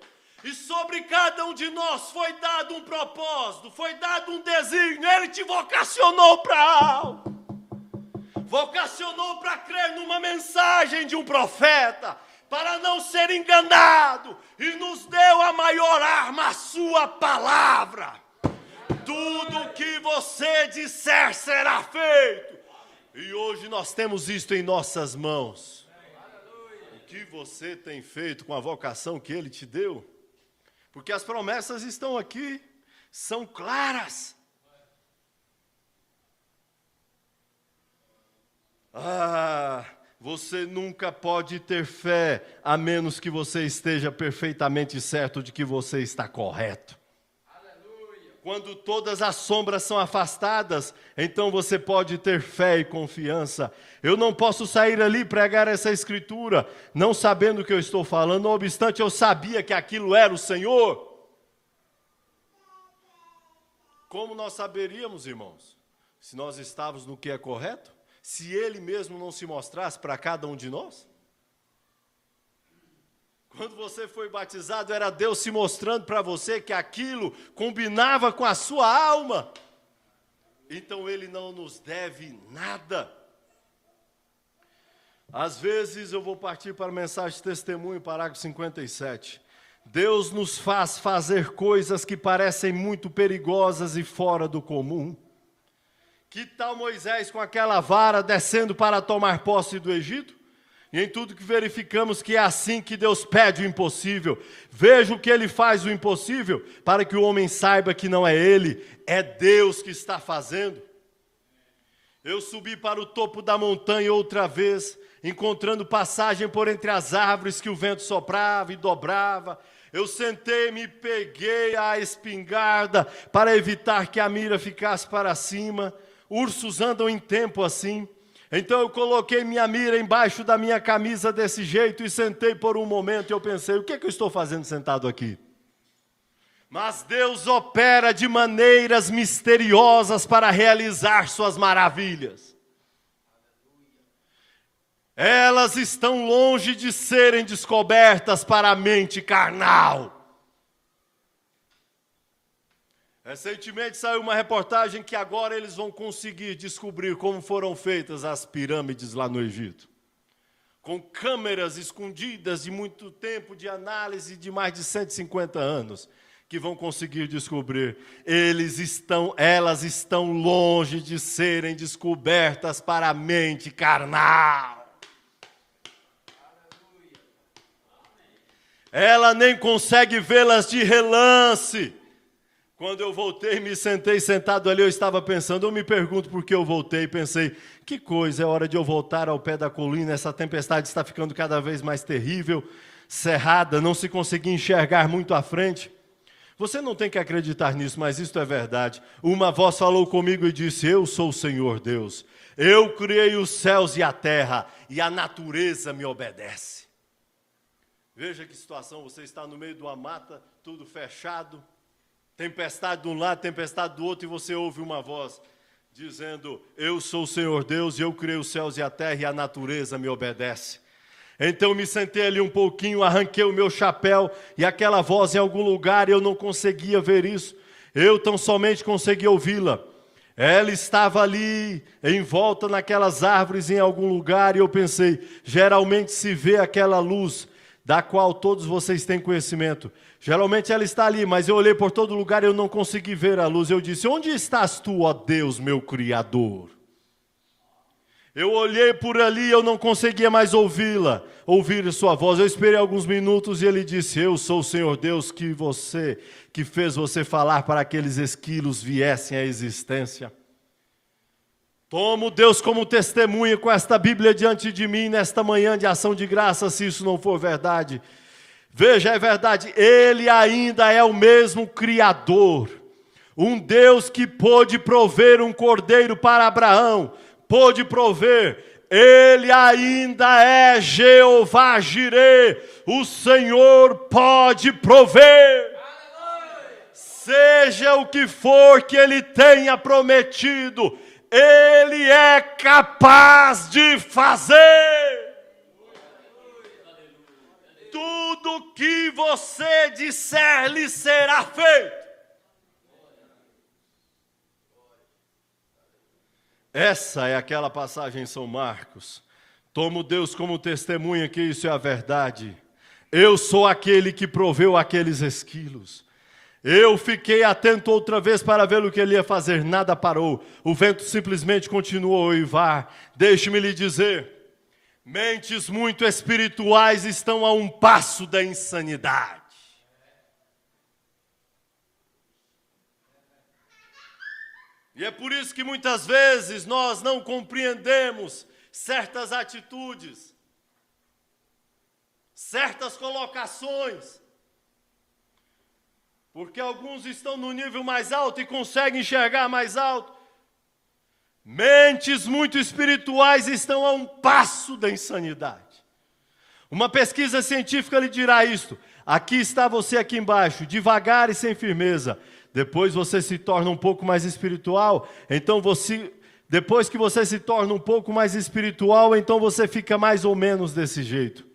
E sobre cada um de nós foi dado um propósito, foi dado um desígnio. Ele te vocacionou para algo. Vocacionou para crer numa mensagem de um profeta, para não ser enganado. E nos deu a maior arma, a sua palavra. Tudo que você disser será feito. E hoje nós temos isto em nossas mãos. O que você tem feito com a vocação que Ele te deu? Porque as promessas estão aqui, são claras. Você nunca pode ter fé, a menos que você esteja perfeitamente certo de que você está correto. Aleluia. Quando todas as sombras são afastadas, então você pode ter fé e confiança. Eu não posso sair ali e pregar essa escritura, não sabendo o que eu estou falando, não obstante eu sabia que aquilo era o Senhor. Como nós saberíamos, irmãos, se nós estávamos no que é correto? se Ele mesmo não se mostrasse para cada um de nós? Quando você foi batizado, era Deus se mostrando para você que aquilo combinava com a sua alma. Então Ele não nos deve nada. Às vezes eu vou partir para a mensagem de testemunho, parágrafo 57. Deus nos faz fazer coisas que parecem muito perigosas e fora do comum. Que tal Moisés com aquela vara descendo para tomar posse do Egito? E em tudo que verificamos que é assim que Deus pede o impossível. Veja o que Ele faz o impossível, para que o homem saiba que não é Ele, é Deus que está fazendo. Eu subi para o topo da montanha outra vez, encontrando passagem por entre as árvores que o vento soprava e dobrava. Eu sentei-me e peguei a espingarda para evitar que a mira ficasse para cima. Ursos andam em tempo assim. Então eu coloquei minha mira embaixo da minha camisa desse jeito e sentei por um momento e eu pensei, o que é que eu estou fazendo sentado aqui? Mas Deus opera de maneiras misteriosas para realizar suas maravilhas. Elas estão longe de serem descobertas para a mente carnal. Recentemente saiu uma reportagem que agora eles vão conseguir descobrir como foram feitas as pirâmides lá no Egito. Com câmeras escondidas de muito tempo de análise de mais de 150 anos, que vão conseguir descobrir. Elas estão longe de serem descobertas para a mente carnal. Ela nem consegue vê-las de relance. Quando eu voltei, me sentei sentado ali, eu estava pensando, eu me pergunto por que eu voltei, e pensei, que coisa, é hora de eu voltar ao pé da colina, essa tempestade está ficando cada vez mais terrível, cerrada, não se conseguia enxergar muito à frente. Você não tem que acreditar nisso, mas isto é verdade. Uma voz falou comigo e disse, eu sou o Senhor Deus, eu criei os céus e a terra, e a natureza me obedece. Veja que situação, você está no meio de uma mata, tudo fechado, tempestade de um lado, tempestade do outro, e você ouve uma voz dizendo, eu sou o Senhor Deus, e eu criei os céus e a terra, e a natureza me obedece. Então me sentei ali um pouquinho, arranquei o meu chapéu, e aquela voz em algum lugar, eu não conseguia ver isso, eu tão somente conseguia ouvi-la. Ela estava ali, em volta naquelas árvores em algum lugar, e eu pensei, geralmente se vê aquela luz, da qual todos vocês têm conhecimento. Geralmente ela está ali, mas eu olhei por todo lugar e eu não consegui ver a luz. Eu disse, onde estás tu, ó Deus, meu Criador? Eu olhei por ali e eu não conseguia mais ouvir sua voz. Eu esperei alguns minutos e ele disse, eu sou o Senhor Deus que fez você falar para aqueles esquilos viessem à existência. Tomo Deus como testemunha com esta Bíblia diante de mim nesta manhã de ação de graça, se isso não for verdade. Veja, é verdade, Ele ainda é o mesmo Criador. Um Deus que pôde prover um cordeiro para Abraão, pôde prover. Ele ainda é Jeová Jirê, o Senhor pode prover. Seja o que for que Ele tenha prometido, Ele é capaz de fazer. Tudo que você disser lhe será feito. Essa é aquela passagem em São Marcos. Tomo Deus como testemunha que isso é a verdade. Eu sou aquele que proveu aqueles esquilos. Eu fiquei atento outra vez para ver o que ele ia fazer, nada parou. O vento simplesmente continuou a uivar. Deixe-me lhe dizer, mentes muito espirituais estão a um passo da insanidade. E é por isso que muitas vezes nós não compreendemos certas atitudes, certas colocações, porque alguns estão no nível mais alto e conseguem enxergar mais alto. Mentes muito espirituais estão a um passo da insanidade. Uma pesquisa científica lhe dirá isto. Aqui está você aqui embaixo, devagar e sem firmeza. Depois você se torna um pouco mais espiritual, então você Depois que você se torna um pouco mais espiritual, então você fica mais ou menos desse jeito.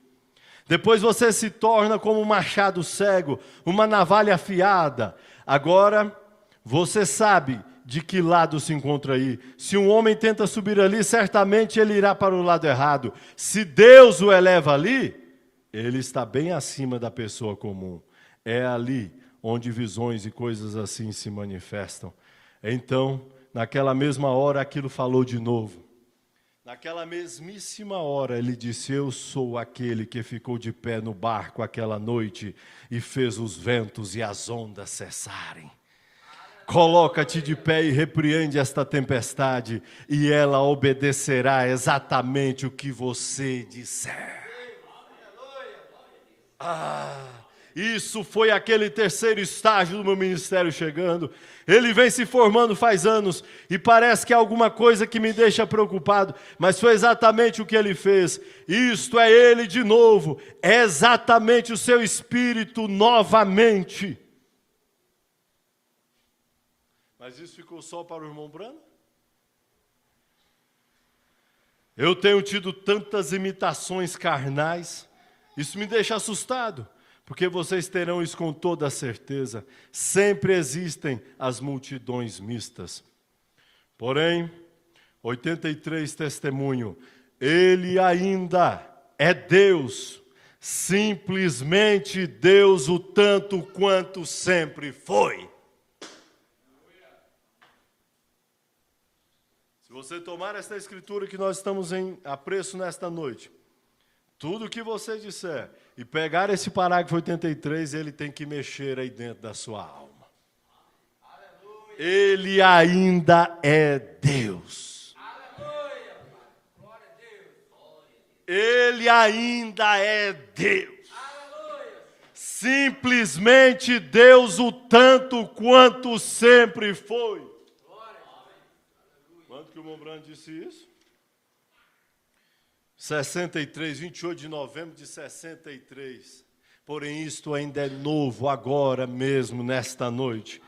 Depois você se torna como um machado cego, uma navalha afiada. Agora, você sabe de que lado se encontra aí. Se um homem tenta subir ali, certamente ele irá para o lado errado. Se Deus o eleva ali, ele está bem acima da pessoa comum. É ali onde visões e coisas assim se manifestam. Então, naquela mesma hora, aquilo falou de novo. Naquela mesmíssima hora, ele disse: eu sou aquele que ficou de pé no barco aquela noite e fez os ventos e as ondas cessarem. Coloca-te de pé e repreende esta tempestade, e ela obedecerá exatamente o que você disser. Isso foi aquele terceiro estágio do meu ministério chegando. Ele vem se formando faz anos e parece que é alguma coisa que me deixa preocupado, mas foi exatamente o que ele fez. Isto é ele de novo, é exatamente o seu espírito novamente. Mas isso ficou só para o irmão Branham? Eu tenho tido tantas imitações carnais, isso me deixa assustado. Porque vocês terão isso com toda certeza. Sempre existem as multidões mistas. Porém, 83 testemunho. Ele ainda é Deus. Simplesmente Deus o tanto quanto sempre foi. Se você tomar esta escritura que nós estamos em apreço nesta noite, tudo que você disser, e pegar esse parágrafo 83, ele tem que mexer aí dentro da sua alma. Aleluia. Ele ainda é Deus. Aleluia. Glória a Deus. Ele ainda é Deus. Aleluia. Simplesmente Deus o tanto quanto sempre foi. Quando que o irmão Branham disse isso? 63, 28 de novembro de 63. Porém, isto ainda é novo agora mesmo, nesta noite.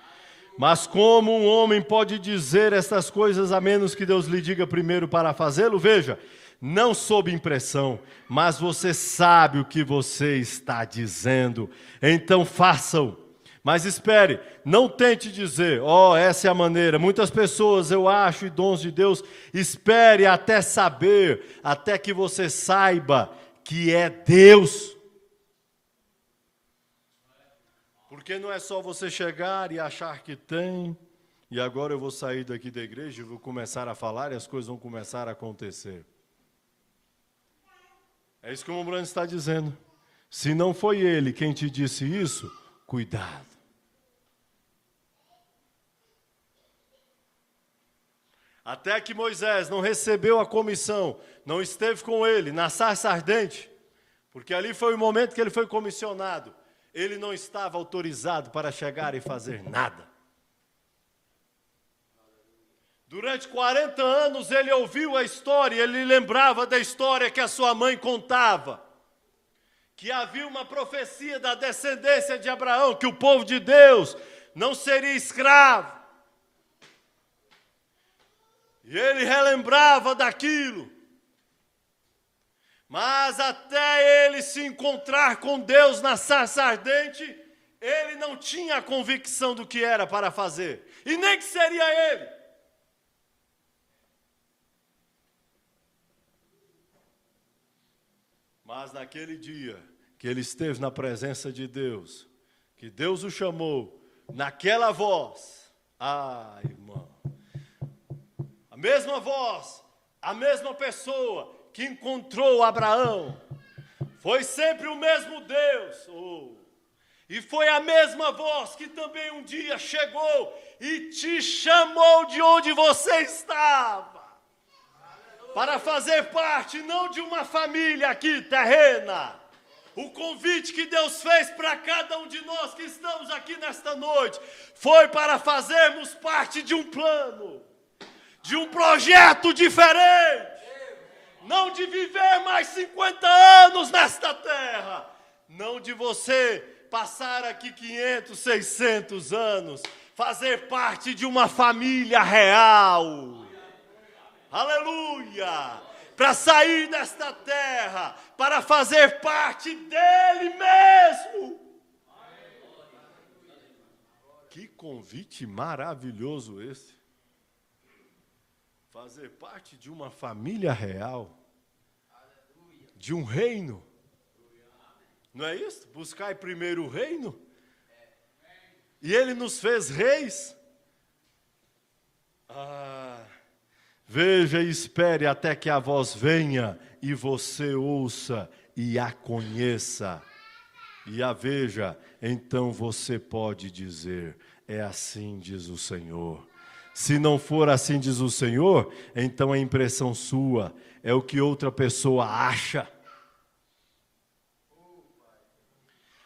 Mas como um homem pode dizer estas coisas a menos que Deus lhe diga primeiro para fazê-lo? Veja, não sob impressão, mas você sabe o que você está dizendo. Então faça-o. Mas espere, não tente dizer, essa é a maneira. Muitas pessoas, eu acho, e dons de Deus, espere até saber, até que você saiba que é Deus. Porque não é só você chegar e achar que tem, e agora eu vou sair daqui da igreja e vou começar a falar e as coisas vão começar a acontecer. É isso que o irmão Branham está dizendo. Se não foi ele quem te disse isso, cuidado. Até que Moisés não recebeu a comissão, não esteve com ele na sarça ardente, porque ali foi o momento que ele foi comissionado. Ele não estava autorizado para chegar e fazer nada. Durante 40 anos ele ouviu a história, ele lembrava da história que a sua mãe contava. Que havia uma profecia da descendência de Abraão, que o povo de Deus não seria escravo. E ele relembrava daquilo. Mas até ele se encontrar com Deus na sarça ardente, ele não tinha a convicção do que era para fazer. E nem que seria ele. Mas naquele dia que ele esteve na presença de Deus, que Deus o chamou, naquela voz, irmão, a mesma voz, a mesma pessoa que encontrou Abraão, foi sempre o mesmo Deus, e foi a mesma voz que também um dia chegou e te chamou de onde você estava, para fazer parte não de uma família aqui terrena. O convite que Deus fez para cada um de nós que estamos aqui nesta noite foi para fazermos parte de um plano, de um projeto diferente. Não de viver mais 50 anos nesta terra. Não de você passar aqui 500, 600 anos. Fazer parte de uma família real. aleluia, para sair desta terra, para fazer parte dele mesmo. Que convite maravilhoso esse. Fazer parte de uma família real, de um reino. Não é isso? Buscar primeiro o reino. E ele nos fez reis. Veja e espere até que a voz venha e você ouça e a conheça. E a veja, então você pode dizer, é assim diz o Senhor. Se não for assim diz o Senhor, então é impressão sua, é o que outra pessoa acha.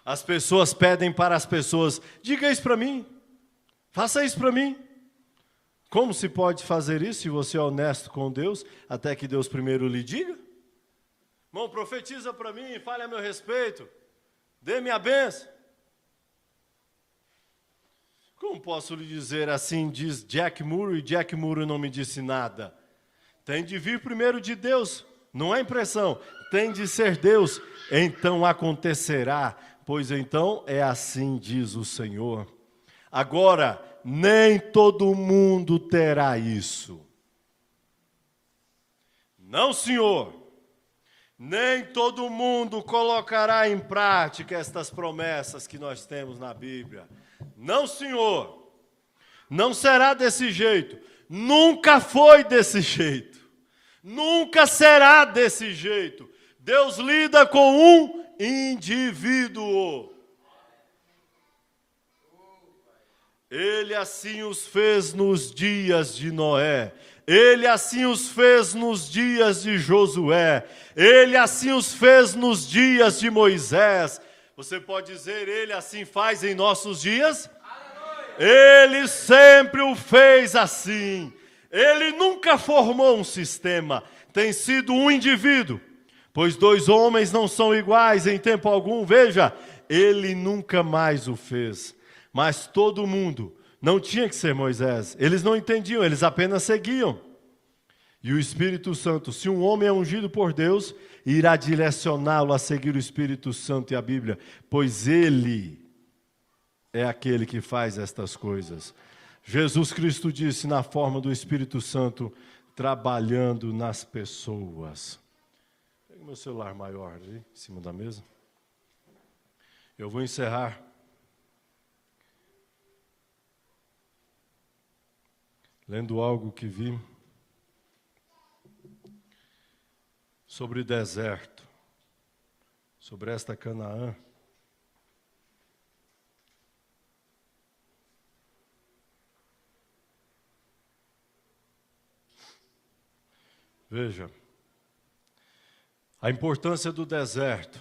As pessoas pedem para as pessoas, diga isso para mim, faça isso para mim. Como se pode fazer isso se você é honesto com Deus, até que Deus primeiro lhe diga? Irmão, profetiza para mim, fale a meu respeito, dê-me a bênção. Como posso lhe dizer assim, diz Jack Murray, e Jack Murray não me disse nada? Tem de vir primeiro de Deus, não é impressão, tem de ser Deus, então acontecerá, pois então é assim diz o Senhor. Agora, nem todo mundo terá isso. Não, Senhor. Nem todo mundo colocará em prática estas promessas que nós temos na Bíblia. Não, Senhor. Não será desse jeito. Nunca foi desse jeito. Nunca será desse jeito. Deus lida com um indivíduo. Ele assim os fez nos dias de Noé. Ele assim os fez nos dias de Josué. Ele assim os fez nos dias de Moisés. Você pode dizer, ele assim faz em nossos dias? Ele sempre o fez assim. Ele nunca formou um sistema. Tem sido um indivíduo. Pois dois homens não são iguais em tempo algum. Veja, ele nunca mais o fez. Mas todo mundo, não tinha que ser Moisés, eles não entendiam, eles apenas seguiam. E o Espírito Santo, se um homem é ungido por Deus, irá direcioná-lo a seguir o Espírito Santo e a Bíblia, pois ele é aquele que faz estas coisas. Jesus Cristo disse na forma do Espírito Santo, trabalhando nas pessoas. Pega meu celular maior ali, em cima da mesa. Eu vou encerrar. Lendo algo que vi sobre deserto, sobre esta Canaã. Veja, a importância do deserto.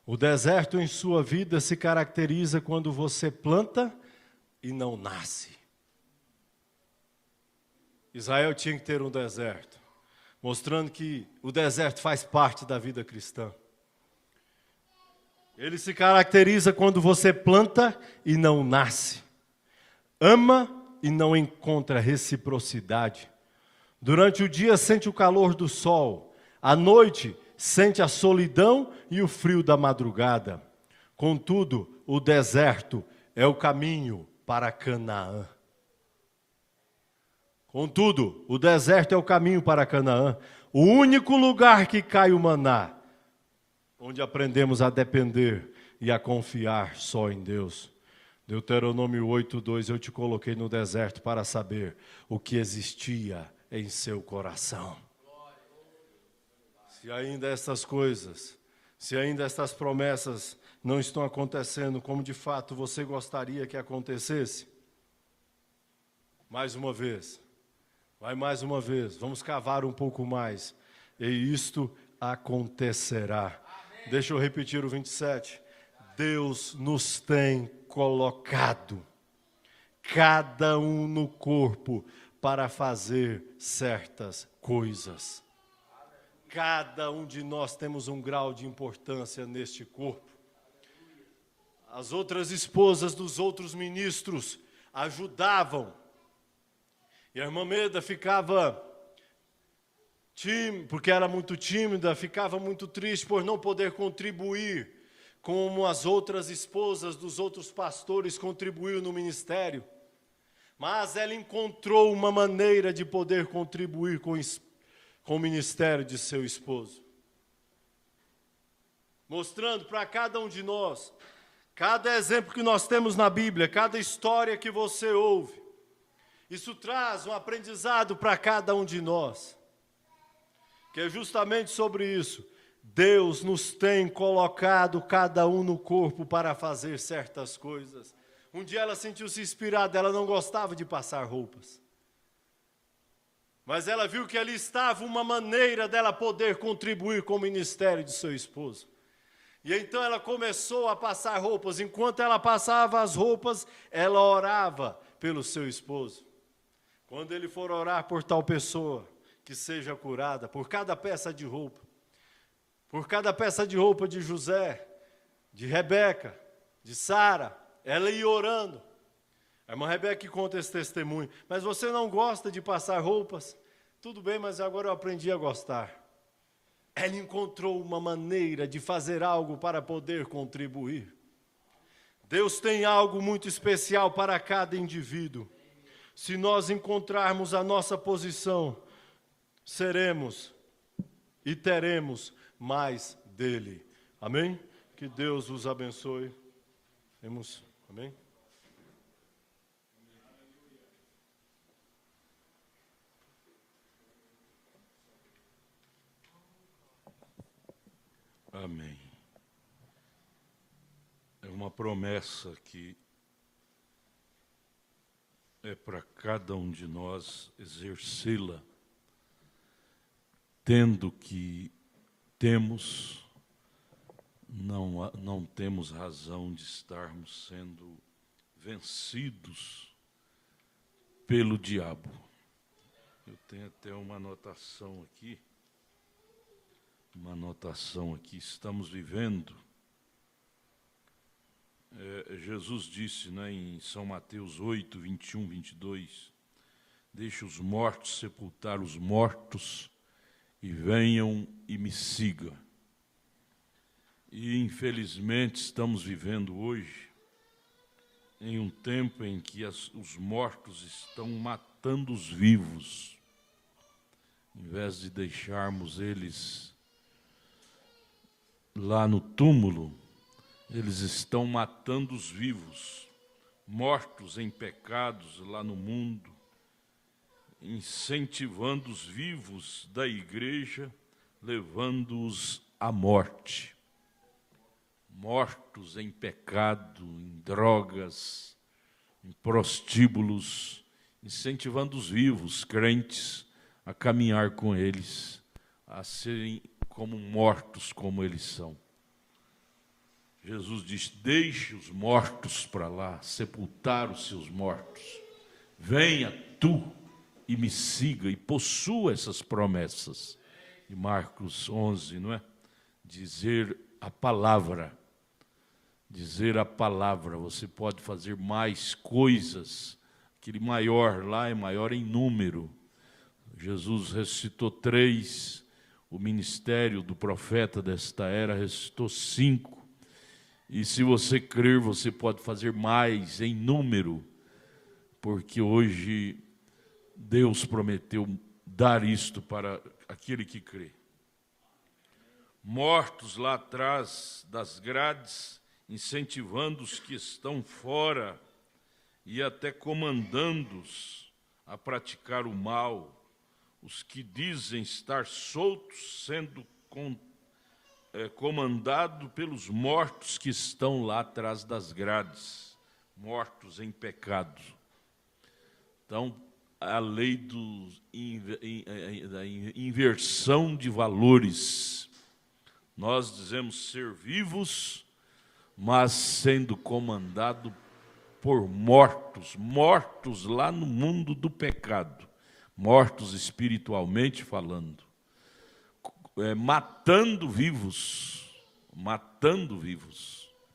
O deserto em sua vida se caracteriza quando você planta e não nasce. Israel tinha que ter um deserto, mostrando que o deserto faz parte da vida cristã. Ele se caracteriza quando você planta e não nasce. Ama e não encontra reciprocidade. Durante o dia sente o calor do sol, à noite sente a solidão e o frio da madrugada. Contudo, o deserto é o caminho para Canaã. Contudo, o deserto é o caminho para Canaã, o único lugar que cai o maná, onde aprendemos a depender e a confiar só em Deus. Deuteronômio 8:2, eu te coloquei no deserto para saber o que existia em seu coração. Se ainda essas coisas, se ainda estas promessas não estão acontecendo como de fato você gostaria que acontecesse, mais uma vez, vamos cavar um pouco mais, e isto acontecerá. Amém. Deixa eu repetir o 27. Deus nos tem colocado, cada um no corpo, para fazer certas coisas. Cada um de nós temos um grau de importância neste corpo. As outras esposas dos outros ministros ajudavam. E a irmã Meda ficava porque era muito tímida, ficava muito triste por não poder contribuir como as outras esposas dos outros pastores contribuíram no ministério. Mas ela encontrou uma maneira de poder contribuir com o ministério de seu esposo. Mostrando para cada um de nós, cada exemplo que nós temos na Bíblia, cada história que você ouve, isso traz um aprendizado para cada um de nós. Que é justamente sobre isso. Deus nos tem colocado cada um no corpo para fazer certas coisas. Um dia ela sentiu-se inspirada, ela não gostava de passar roupas. Mas ela viu que ali estava uma maneira dela poder contribuir com o ministério de seu esposo. E então ela começou a passar roupas. Enquanto ela passava as roupas, ela orava pelo seu esposo. Quando ele for orar por tal pessoa, que seja curada, por cada peça de roupa. Por cada peça de roupa de José, de Rebeca, de Sara, ela ia orando. A irmã Rebeca que conta esse testemunho. Mas você não gosta de passar roupas? Tudo bem, mas agora eu aprendi a gostar. Ela encontrou uma maneira de fazer algo para poder contribuir. Deus tem algo muito especial para cada indivíduo. Se nós encontrarmos a nossa posição, seremos e teremos mais dele. Amém? Que Deus os abençoe. Amém? Amém. É uma promessa que é para cada um de nós exercê-la, tendo que não temos razão de estarmos sendo vencidos pelo diabo. Eu tenho até uma anotação aqui. Estamos vivendo. Jesus disse, né, em São Mateus 8, 21, 22, deixe os mortos sepultar os mortos e venham e me sigam. E, infelizmente, estamos vivendo hoje em um tempo em que os mortos estão matando os vivos, em vez de deixarmos eles lá no túmulo, eles estão matando os vivos, mortos em pecados lá no mundo, incentivando os vivos da igreja, levando-os à morte. Mortos em pecado, em drogas, em prostíbulos, incentivando os vivos, crentes, a caminhar com eles, a serem como mortos como eles são. Jesus diz, deixe os mortos para lá, sepultar os seus mortos. Venha tu e me siga e possua essas promessas. De Marcos 11, não é? Dizer a palavra, você pode fazer mais coisas. Aquele maior lá é maior em número. Jesus ressuscitou 3, o ministério do profeta desta era ressuscitou 5. E se você crer, você pode fazer mais em número, porque hoje Deus prometeu dar isto para aquele que crê. Mortos lá atrás das grades, incentivando os que estão fora e até comandando-os a praticar o mal, os que dizem estar soltos, sendo comandado pelos mortos que estão lá atrás das grades, mortos em pecado. Então, a lei da inversão de valores. Nós dizemos ser vivos, mas sendo comandado por mortos lá no mundo do pecado, mortos espiritualmente falando. Matando vivos,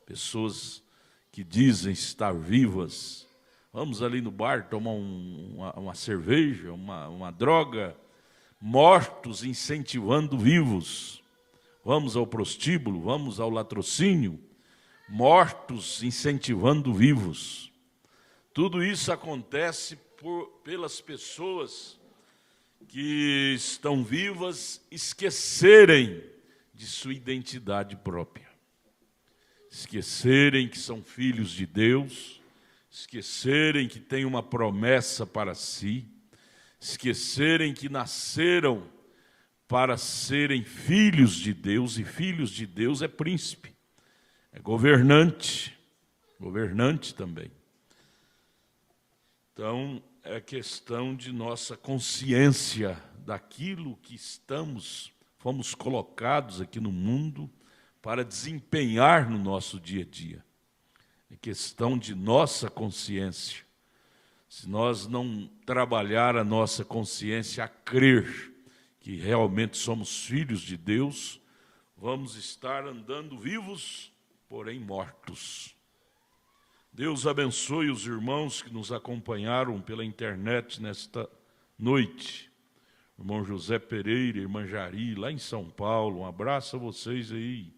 pessoas que dizem estar vivas. Vamos ali no bar tomar uma cerveja, uma droga, mortos incentivando vivos. Vamos ao prostíbulo, vamos ao latrocínio, mortos incentivando vivos. Tudo isso acontece pelas pessoas que estão vivas esquecerem de sua identidade própria. Esquecerem que são filhos de Deus, esquecerem que têm uma promessa para si, esquecerem que nasceram para serem filhos de Deus, e filhos de Deus é príncipe, é governante também. Então, é questão de nossa consciência daquilo que fomos colocados aqui no mundo para desempenhar no nosso dia a dia. É questão de nossa consciência. Se nós não trabalhar a nossa consciência a crer que realmente somos filhos de Deus, vamos estar andando vivos, porém mortos. Deus abençoe os irmãos que nos acompanharam pela internet nesta noite. Irmão José Pereira, irmã Jari, lá em São Paulo, um abraço a vocês aí.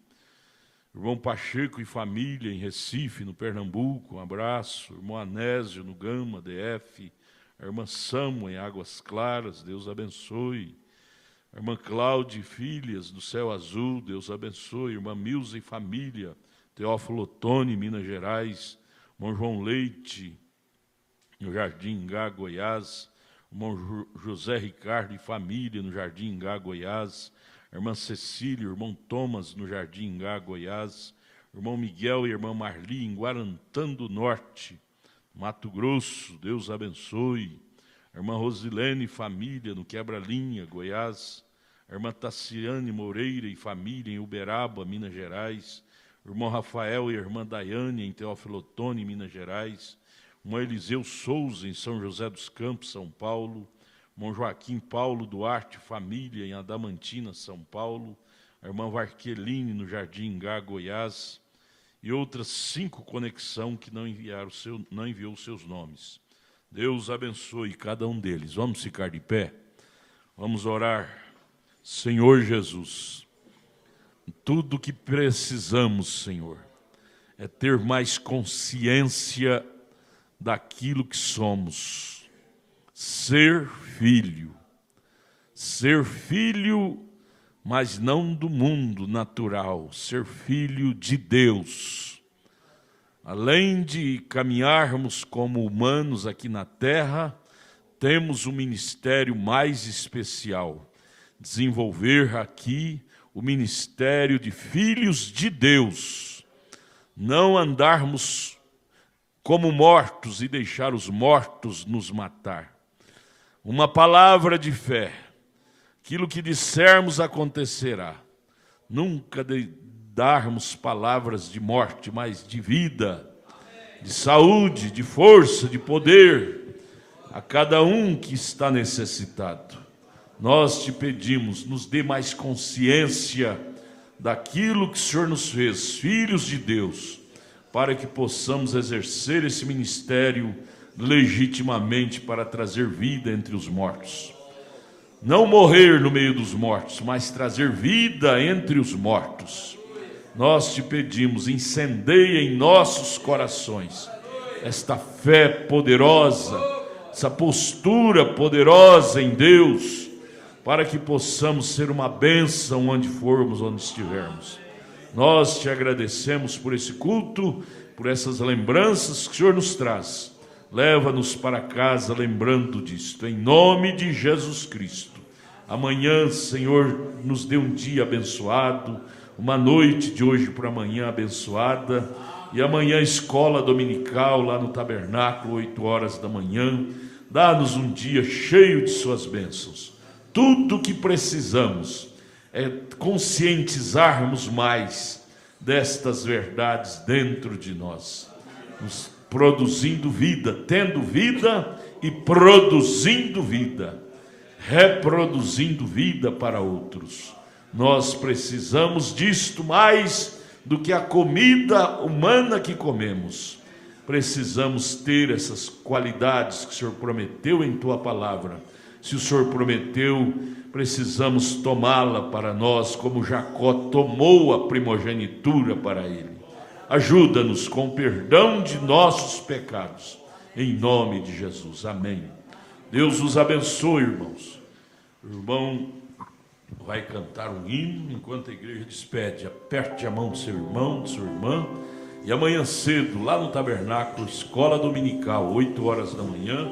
Irmão Pacheco e família em Recife, no Pernambuco, um abraço. Irmão Anésio, no Gama, DF. A irmã Samu, em Águas Claras, Deus abençoe. A irmã Cláudia e filhas, do Céu Azul, Deus abençoe. Irmã Milza e família, Teófilo Otoni, Minas Gerais. Irmão João Leite, no Jardim Ingá, Goiás. Irmão José Ricardo e família, no Jardim Ingá, Goiás. Irmã Cecília, irmão Thomas, no Jardim Ingá, Goiás. Irmão Miguel e irmã Marli, em Guarantã do Norte, Mato Grosso, Deus abençoe. Irmã Rosilene e família, no Quebra-Linha, Goiás. Irmã Tassiane Moreira e família, em Uberaba, Minas Gerais. Irmão Rafael e irmã Daiane, em Teófilo Otoni, Minas Gerais. Irmão Eliseu Souza, em São José dos Campos, São Paulo. Irmão Joaquim Paulo Duarte, família, em Adamantina, São Paulo. A irmã Varqueline, no Jardim Ingá, Goiás. E outras 5 conexões que não enviou seus nomes. Deus abençoe cada um deles. Vamos ficar de pé? Vamos orar. Senhor Jesus, tudo que precisamos, Senhor, é ter mais consciência daquilo que somos. Ser filho, mas não do mundo natural, ser filho de Deus. Além de caminharmos como humanos aqui na terra, temos um ministério mais especial, desenvolver aqui o ministério de filhos de Deus, não andarmos como mortos e deixar os mortos nos matar. Uma palavra de fé, aquilo que dissermos acontecerá. Nunca darmos palavras de morte, mas de vida, de saúde, de força, de poder, a cada um que está necessitado. Nós te pedimos, nos dê mais consciência daquilo que o Senhor nos fez, filhos de Deus, para que possamos exercer esse ministério legitimamente para trazer vida entre os mortos. Não morrer no meio dos mortos, mas trazer vida entre os mortos. Nós te pedimos, incendeia em nossos corações esta fé poderosa, essa postura poderosa em Deus, para que possamos ser uma bênção onde formos, onde estivermos. Nós te agradecemos por esse culto, por essas lembranças que o Senhor nos traz. Leva-nos para casa lembrando disto, em nome de Jesus Cristo. Amanhã, Senhor, nos dê um dia abençoado, uma noite de hoje para amanhã abençoada, e amanhã escola dominical lá no tabernáculo, 8 horas da manhã. Dá-nos um dia cheio de suas bênçãos. Tudo o que precisamos é conscientizarmos mais destas verdades dentro de nós, nos produzindo vida, tendo vida e produzindo vida, reproduzindo vida para outros. Nós precisamos disto mais do que a comida humana que comemos. Precisamos ter essas qualidades que o Senhor prometeu em Tua palavra, Se o Senhor prometeu, precisamos tomá-la para nós, como Jacó tomou a primogenitura para ele. Ajuda-nos com o perdão de nossos pecados, em nome de Jesus. Amém. Deus os abençoe, irmãos. O irmão vai cantar um hino enquanto a igreja despede. Aperte a mão do seu irmão, de sua irmã. E amanhã cedo, lá no tabernáculo, escola dominical, 8 horas da manhã.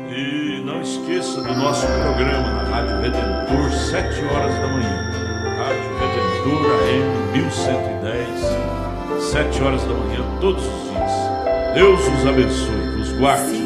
E não esqueça do nosso programa na Rádio Redentor, 7 horas da manhã. Rádio Redentor, AM 1110, 7 horas da manhã, todos os dias. Deus os abençoe, os guarde.